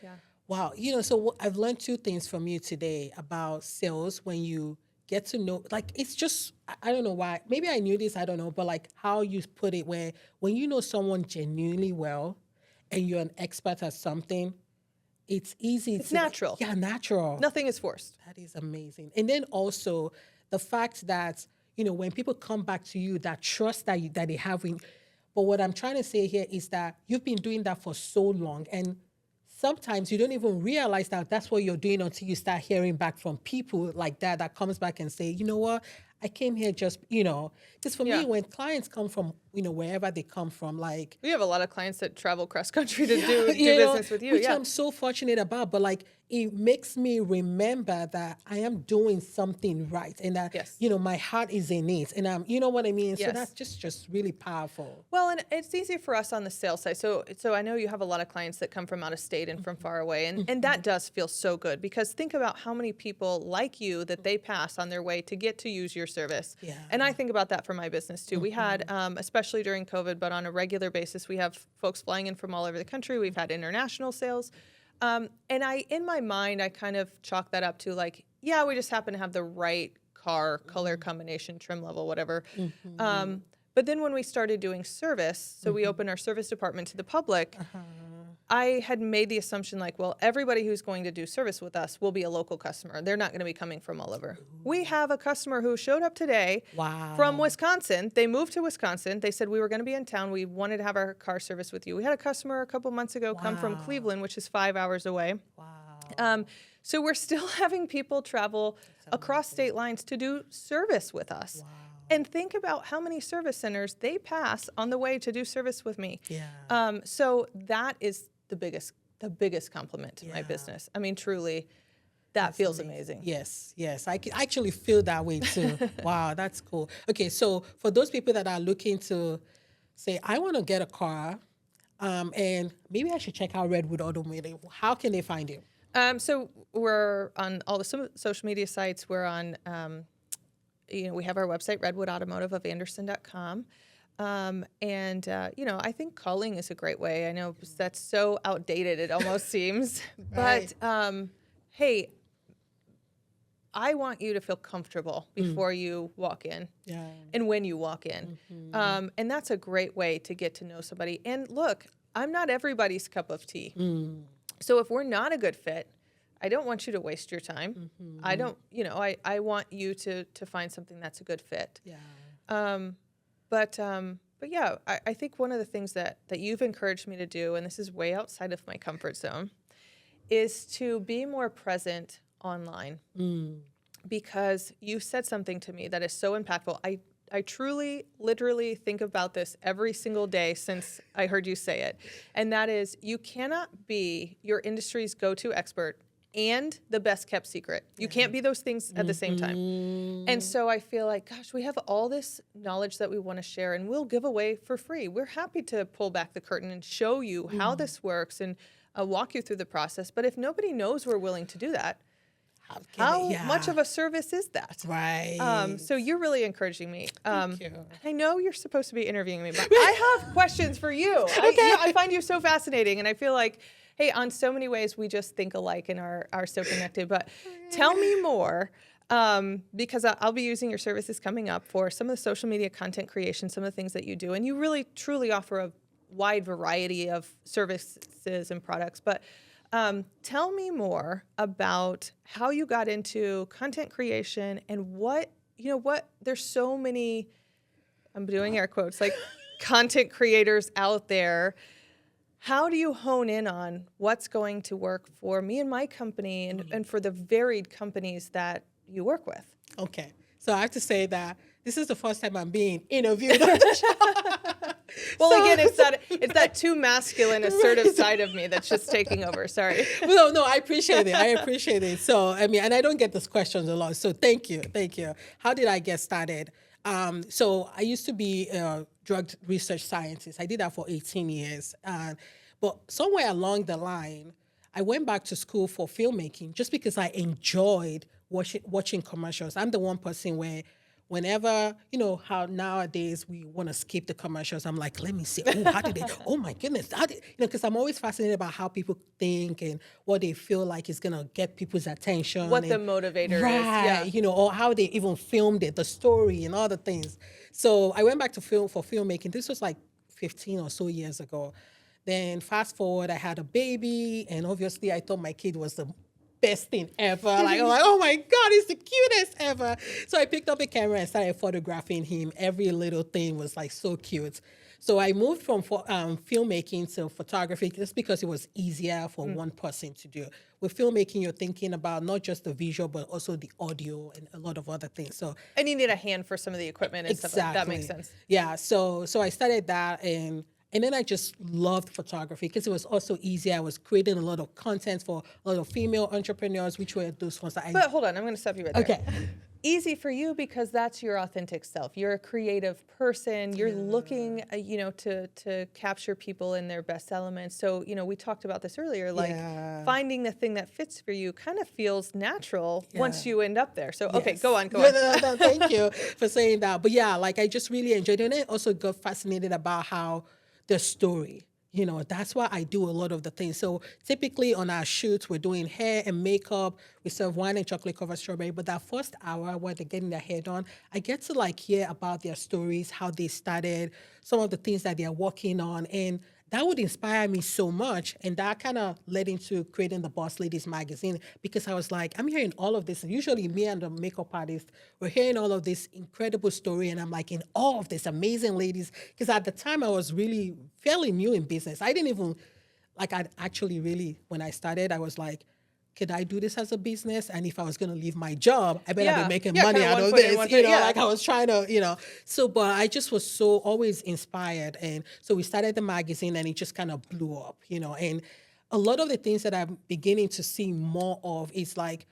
Speaker 1: yeah.
Speaker 2: Wow. So I've learned two things from you today about sales when you get to know, like, it's just, I don't know why, maybe I knew this, I don't know, but like how you put it, where when you know someone genuinely well and you're an expert at something, it's easy.
Speaker 1: It's natural.
Speaker 2: Yeah, natural.
Speaker 1: Nothing is forced.
Speaker 2: That is amazing. And then also the fact that, when people come back to you, that trust that they have in, but what I'm trying to say here is that you've been doing that for so long, and sometimes you don't even realize that that's what you're doing until you start hearing back from people like that comes back and say, you know what, I came here just, because for me, when clients come from, wherever they come from, like.
Speaker 1: We have a lot of clients that travel cross country to do business with you.
Speaker 2: Which I'm so fortunate about, but like, it makes me remember that I am doing something right, and that, my heart is in it, and you know what I mean? So that's just really powerful.
Speaker 1: Well, and it's easy for us on the sales side. So I know you have a lot of clients that come from out of state and from far away, and that does feel so good, because think about how many people like you that they pass on their way to get to use your service. Yeah. And I think about that for my business too. We had, especially during COVID, but on a regular basis, we have folks flying in from all over the country. We've had international sales. And in my mind, I kind of chalk that up to like, we just happen to have the right car, color combination, trim level, whatever. But then when we started doing service, so we opened our service department to the public, I had made the assumption like, well, everybody who's going to do service with us will be a local customer. They're not going to be coming from all over. We have a customer who showed up today from Wisconsin. They moved to Wisconsin. They said, we were going to be in town. We wanted to have our car service with you. We had a customer a couple months ago come from Cleveland, which is 5 hours away. So we're still having people travel across state lines to do service with us. And think about how many service centers they pass on the way to do service with me. So that is the biggest compliment to my business. I mean, truly, that feels amazing.
Speaker 2: Yes. I can actually feel that way too. Wow, that's cool. Okay, so for those people that are looking to say, I want to get a car, and maybe I should check out Redwood Automotive, how can they find you?
Speaker 1: So we're on all the social media sites. We're on, we have our website, Redwood Automotive of Anderson.com. I think calling is a great way. I know that's so outdated, it almost seems. But, hey, I want you to feel comfortable before you walk in and when you walk in. And that's a great way to get to know somebody. And look, I'm not everybody's cup of tea. So if we're not a good fit, I don't want you to waste your time. I don't, I want you to find something that's a good fit. But yeah, I think one of the things that you've encouraged me to do, and this is way outside of my comfort zone, is to be more present online. Because you said something to me that is so impactful. I truly, literally think about this every single day since I heard you say it. And that is, you cannot be your industry's go-to expert and the best kept secret. You can't be those things at the same time. And so I feel like, gosh, we have all this knowledge that we want to share and we'll give away for free. We're happy to pull back the curtain and show you how this works and walk you through the process. But if nobody knows we're willing to do that, how much of a service is that?
Speaker 2: Right.
Speaker 1: So you're really encouraging me.
Speaker 2: Thank you.
Speaker 1: I know you're supposed to be interviewing me, but I have questions for you. I find you so fascinating, and I feel like, hey, on so many ways, we just think alike and are so connected. But tell me more, because I'll be using your services coming up for some of the social media content creation, some of the things that you do. And you really, truly offer a wide variety of services and products. But tell me more about how you got into content creation and what there's so many, I'm doing air quotes, like content creators out there. How do you hone in on what's going to work for me and my company and for the varied companies that you work with?
Speaker 2: Okay. So I have to say that This is the first time I'm being interviewed on the show.
Speaker 1: Well, again, it's that too masculine, assertive side of me that's just taking over. Sorry.
Speaker 2: No, I appreciate it. I appreciate it. So, I mean, and I don't get these questions a lot. So thank you. How did I get started? So I used to be a drug research scientist. I did that for 18 years. But somewhere along the line, I went back to school for filmmaking just because I enjoyed watching commercials. I'm the one person where whenever, how nowadays we want to skip the commercials, I'm like, let me see. Oh, how did they? Oh my goodness. Because I'm always fascinated about how people think and what they feel like is going to get people's attention.
Speaker 1: What the motivator is. Yeah.
Speaker 2: Or how they even filmed it, the story and all the things. So I went back to film for filmmaking. This was like 15 or so years ago. Then fast forward, I had a baby, and obviously I thought my kid was the best thing ever. I'm like, oh my God, he's the cutest ever. So I picked up a camera and started photographing him. Every little thing was like so cute. So I moved from filmmaking to photography just because it was easier for one person to do. With filmmaking, you're thinking about not just the visual, but also the audio and a lot of other things. So,
Speaker 1: and you need a hand for some of the equipment and stuff like that. That makes sense.
Speaker 2: Yeah, so I started that, and then I just loved photography because it was also easier. I was creating a lot of content for a lot of female entrepreneurs, which were those ones that
Speaker 1: But hold on, I'm going to stop you right there.
Speaker 2: Okay.
Speaker 1: Easy for you because that's your authentic self. You're a creative person. You're looking, to capture people in their best elements. So, we talked about this earlier, like finding the thing that fits for you kind of feels natural once you end up there. So, okay, go on.
Speaker 2: No, thank you for saying that. But yeah, like I just really enjoyed it. And I also got fascinated about how the story, that's why I do a lot of the things. So typically on our shoots, we're doing hair and makeup. We serve wine and chocolate covered strawberry. But that first hour where they're getting their hair done, I get to hear about their stories, how they started, some of the things that they're working on. And that would inspire me so much. And that kind of led into creating the Boss Ladies magazine because I was like, I'm hearing all of this. And usually me and the makeup artist, we're hearing all of this incredible story. And I'm like, in all of this amazing ladies. Because at the time I was really fairly new in business. I didn't even, I'd actually really, when I started, I was like, could I do this as a business? And if I was going to leave my job, I better be making money out of this. I was trying to, So, but I just was so always inspired. And so we started the magazine and it just kind of blew up, And a lot of the things that I'm beginning to see more of is like,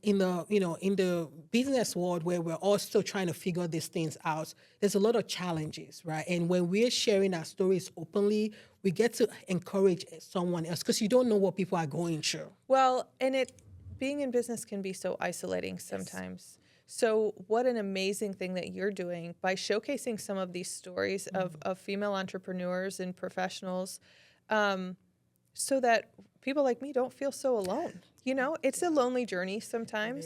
Speaker 2: in the business world where we're all still trying to figure these things out, there's a lot of challenges, right? And when we're sharing our stories openly, we get to encourage someone else because you don't know what people are going through.
Speaker 1: Well, and being in business can be so isolating sometimes. Yes. So what an amazing thing that you're doing by showcasing some of these stories of female entrepreneurs and professionals so that people like me don't feel so alone. It's a lonely journey sometimes.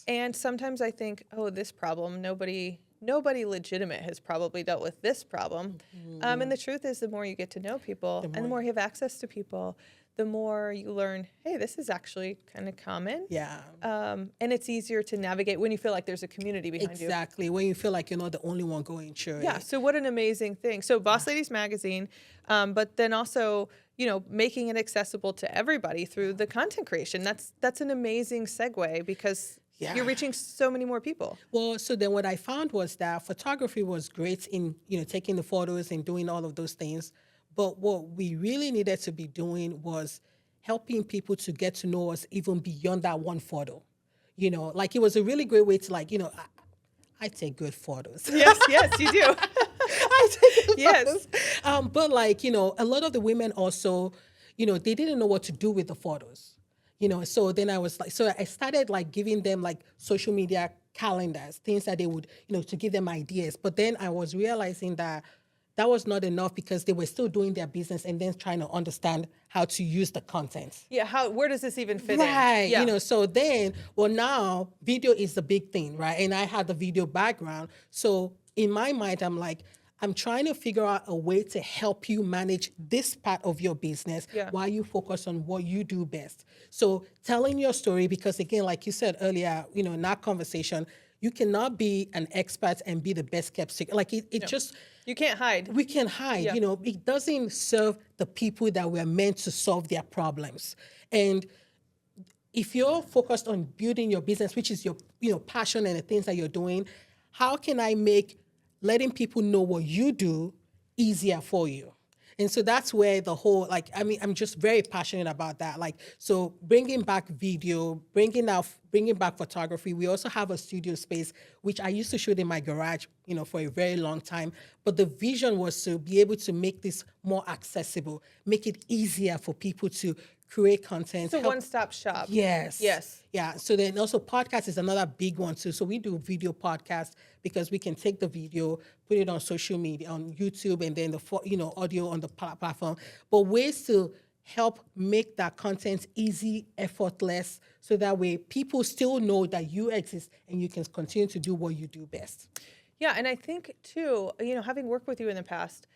Speaker 1: And sometimes I think, this problem, nobody legitimate has probably dealt with this problem. And the truth is the more you get to know people and the more you have access to people, the more you learn, hey, this is actually kind of common.
Speaker 2: Yeah.
Speaker 1: And it's easier to navigate when you feel like there's a community behind you.
Speaker 2: Exactly. When you feel like you're not the only one going through it.
Speaker 1: Yeah. So what an amazing thing. So Boss Ladies Magazine, but then also, making it accessible to everybody through the content creation. That's an amazing segue because you're reaching so many more people.
Speaker 2: Well, so then what I found was that photography was great in, taking the photos and doing all of those things. But what we really needed to be doing was helping people to get to know us even beyond that one photo. It was a really great way to I take good photos.
Speaker 1: Yes, you do.
Speaker 2: I take good photos. But a lot of the women also, they didn't know what to do with the photos. So then I was I started giving them social media calendars, things that they would, to give them ideas. But then I was realizing that was not enough because they were still doing their business and then trying to understand how to use the content.
Speaker 1: Yeah, where does this even fit in?
Speaker 2: Right, yeah. So then, now video is the big thing, right? And I had the video background. So in my mind, I'm trying to figure out a way to help you manage this part of your business while you focus on what you do best. So telling your story, because again, like you said earlier, in our conversation, you cannot be an expert and be the best kept secret.
Speaker 1: You can't hide.
Speaker 2: We can hide. Yeah. It doesn't serve the people that we're meant to solve their problems. And if you're focused on building your business, which is your passion and the things that you're doing, how can I make letting people know what you do easier for you? And so that's where the whole, like, I mean, I'm just very passionate about that. Like, so bringing back video, bringing back photography. We also have a studio space, which I used to shoot in my garage, for a very long time. But the vision was to be able to make this more accessible, make it easier for people to create content.
Speaker 1: It's a one-stop shop.
Speaker 2: Yes.
Speaker 1: Yes.
Speaker 2: Yeah. So then also podcast is another big one too. So we do video podcasts because we can take the video, put it on social media, on YouTube, and then the audio on the platform. But ways to help make that content easy, effortless, so that way people still know that you exist and you can continue to do what you do best.
Speaker 1: Yeah, and I think too, having worked with you in the past,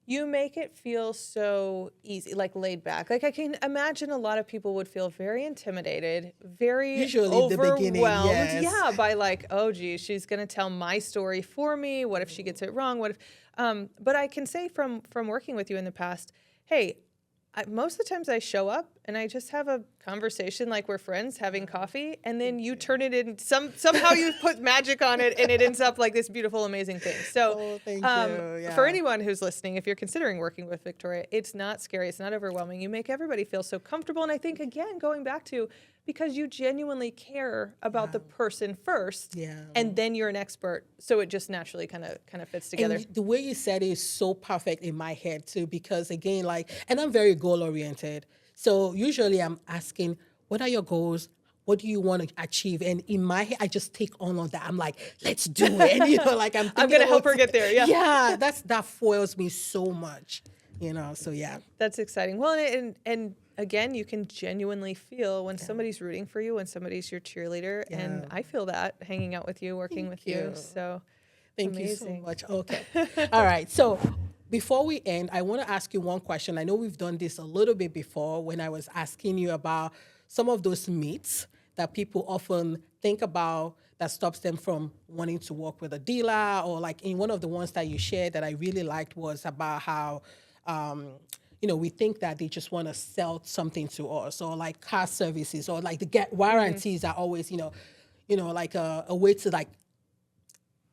Speaker 1: you make it feel so easy, like laid back. Like I can imagine a lot of people would feel very intimidated, very
Speaker 2: Usually
Speaker 1: overwhelmed.
Speaker 2: the beginning, yes.
Speaker 1: Yeah, by like, oh geez, she's gonna tell my story for me. What if she gets it wrong? What if? But I can say from working with you in the past, hey, most of the times I show up and I just have a conversation like we're friends having coffee, and then you turn it in somehow you put magic on it and it ends up like this beautiful, amazing thing. So
Speaker 2: thank you. Yeah.
Speaker 1: For anyone who's listening, if you're considering working with Victoria, it's not scary, it's not overwhelming. You make everybody feel so comfortable. And I think, again, going back to, because you genuinely care about the person first, and then you're an expert, so it just naturally kind of fits together.
Speaker 2: And the way you said it is so perfect in my head too, because again, and I'm very goal oriented. So usually I'm asking, what are your goals? What do you want to achieve? And in my head, I just take on that. I'm like, let's do it. And
Speaker 1: I'm going to help her get there. Yeah.
Speaker 2: Yeah, that foils me so much. So yeah.
Speaker 1: That's exciting. Well, and again, you can genuinely feel when somebody's rooting for you, when somebody's your cheerleader. Yeah. And I feel that hanging out with you, working with you. So
Speaker 2: thank you so much. Okay. All right. So before we end, I want to ask you one question. I know we've done this a little bit before when I was asking you about some of those myths that people often think about that stops them from wanting to work with a dealer, or like in one of the ones that you shared that I really liked was about how, we think that they just want to sell something to us, or like car services, or like the get warranties are always, like a way to like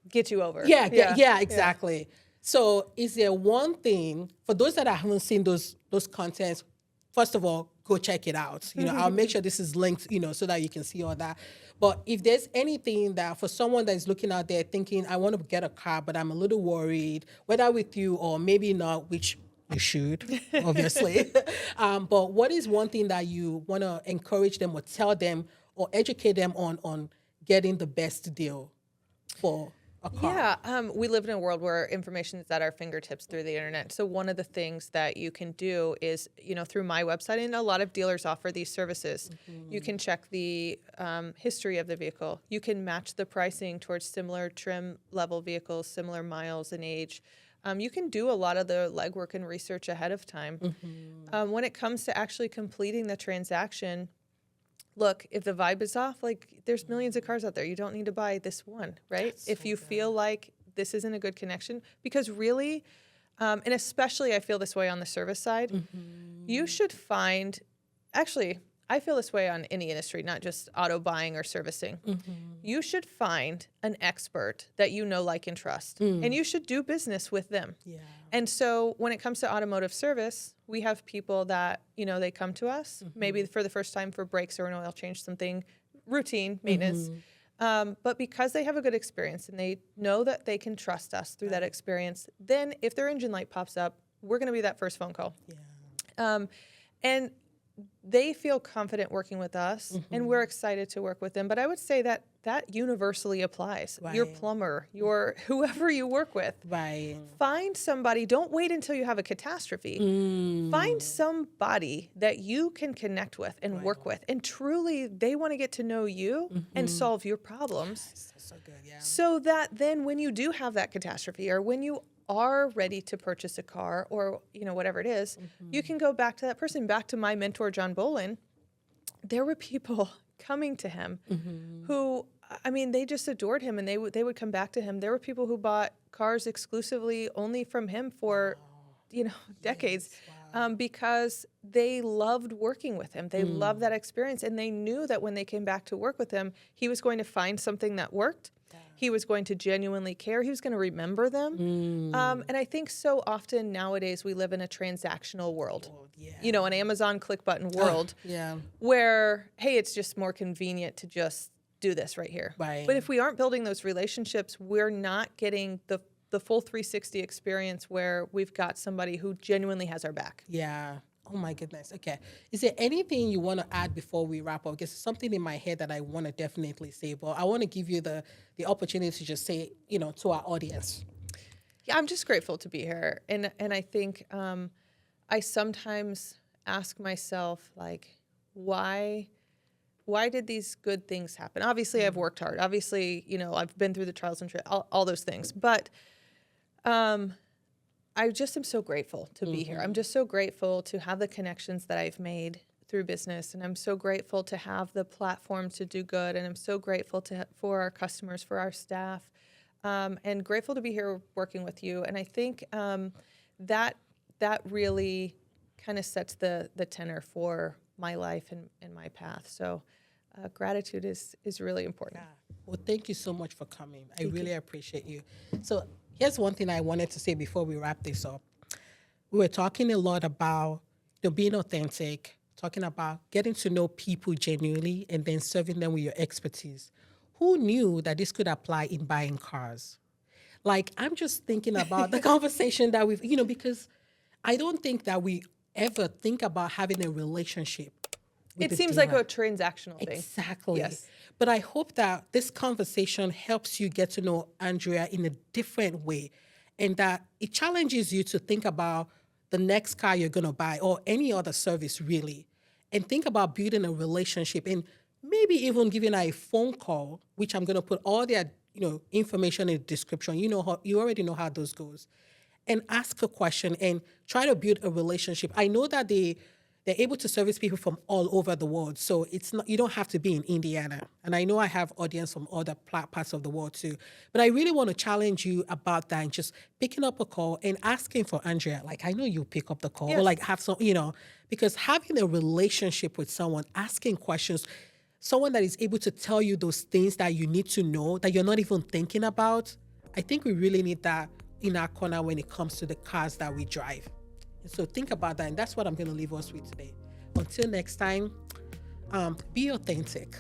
Speaker 1: get you over.
Speaker 2: Yeah, exactly. Yeah. So is there one thing, for those that haven't seen those contents, first of all, go check it out. I'll make sure this is linked, so that you can see all that. But if there's anything that for someone that is looking out there thinking, I want to get a car, but I'm a little worried, whether with you or maybe not, which you should, obviously. But what is one thing that you want to encourage them or tell them or educate them on getting the best deal for a car?
Speaker 1: Yeah, we live in a world where information is at our fingertips through the internet. So one of the things that you can do is, through my website, and a lot of dealers offer these services, you can check the history of the vehicle. You can match the pricing towards similar trim level vehicles, similar miles and age. You can do a lot of the legwork and research ahead of time. When it comes to actually completing the transaction, look, if the vibe is off, like there's millions of cars out there. You don't need to buy this one, right? If you feel like this isn't a good connection, because really, and especially I feel this way on the service side, you should find, actually, I feel this way on any industry, not just auto buying or servicing. You should find an expert that you know, like, and trust, and you should do business with them. Yeah. And so when it comes to automotive service, we have people that, they come to us, maybe for the first time for brakes or an oil change, something routine maintenance. But because they have a good experience and they know that they can trust us through that experience, then if their engine light pops up, we're going to be that first phone call. Yeah. And they feel confident working with us, and we're excited to work with them. But I would say that universally applies. Right. Your plumber, your whoever you work with. Right. Find somebody. Don't wait until you have a catastrophe. Find somebody that you can connect with and work with. And truly, they want to get to know you and solve your problems. That's so good, yeah. So that then when you do have that catastrophe, or when you are ready to purchase a car, or whatever it is, you can go back to that person, back to my mentor John Bolin. There were people coming to him who, they just adored him, and they would come back to him. There were people who bought cars exclusively only from him for decades. Wow. Because they loved working with him. They loved that experience, and they knew that when they came back to work with him, he was going to find something that worked. He was going to genuinely care. He was going to remember them. And I think so often nowadays we live in a transactional world, you know, an Amazon click button world where, hey, it's just more convenient to just do this right here.
Speaker 2: Right.
Speaker 1: But if we aren't building those relationships, we're not getting the full 360 experience where we've got somebody who genuinely has our back.
Speaker 2: Yeah. Oh my goodness. Okay. Is there anything you want to add before we wrap up? Because there's something in my head that I want to definitely say, but I want to give you the opportunity to just say, you know, to our audience.
Speaker 1: Yeah, I'm just grateful to be here. And I think I sometimes ask myself, like, why did these good things happen? Obviously, I've worked hard. Obviously, you know, I've been through the trials and all those things. But I just am so grateful to be here. I'm just so grateful to have the connections that I've made through business. And I'm so grateful to have the platform to do good. And I'm so grateful for our customers, for our staff, and grateful to be here working with you. And I think that really kind of sets the tenor for my life and my path. So gratitude is really important.
Speaker 2: Yeah. Well, thank you so much for coming. I really appreciate you. So here's one thing I wanted to say before we wrap this up. We were talking a lot about being authentic, talking about getting to know people genuinely and then serving them with your expertise. Who knew that this could apply in buying cars? Like, I'm just thinking about the conversation that we've, because I don't think that we ever think about having a relationship.
Speaker 1: It seems like a transactional thing.
Speaker 2: Exactly.
Speaker 1: Yes.
Speaker 2: But I hope that this conversation helps you get to know Andrea in a different way and that it challenges you to think about the next car you're going to buy or any other service really, and think about building a relationship and maybe even giving her a phone call, which I'm going to put all their information in the description. You already know how those goes. And ask a question and try to build a relationship. I know that they're able to service people from all over the world. So it's not, you don't have to be in Indiana. And I know I have audience from other parts of the world too. But I really want to challenge you about that and just picking up a call and asking for Andrea. Like, I know you pick up the call or like have some, because having a relationship with someone, asking questions, someone that is able to tell you those things that you need to know that you're not even thinking about. I think we really need that in our corner when it comes to the cars that we drive. And so think about that. And that's what I'm going to leave us with today. Until next time, be authentic.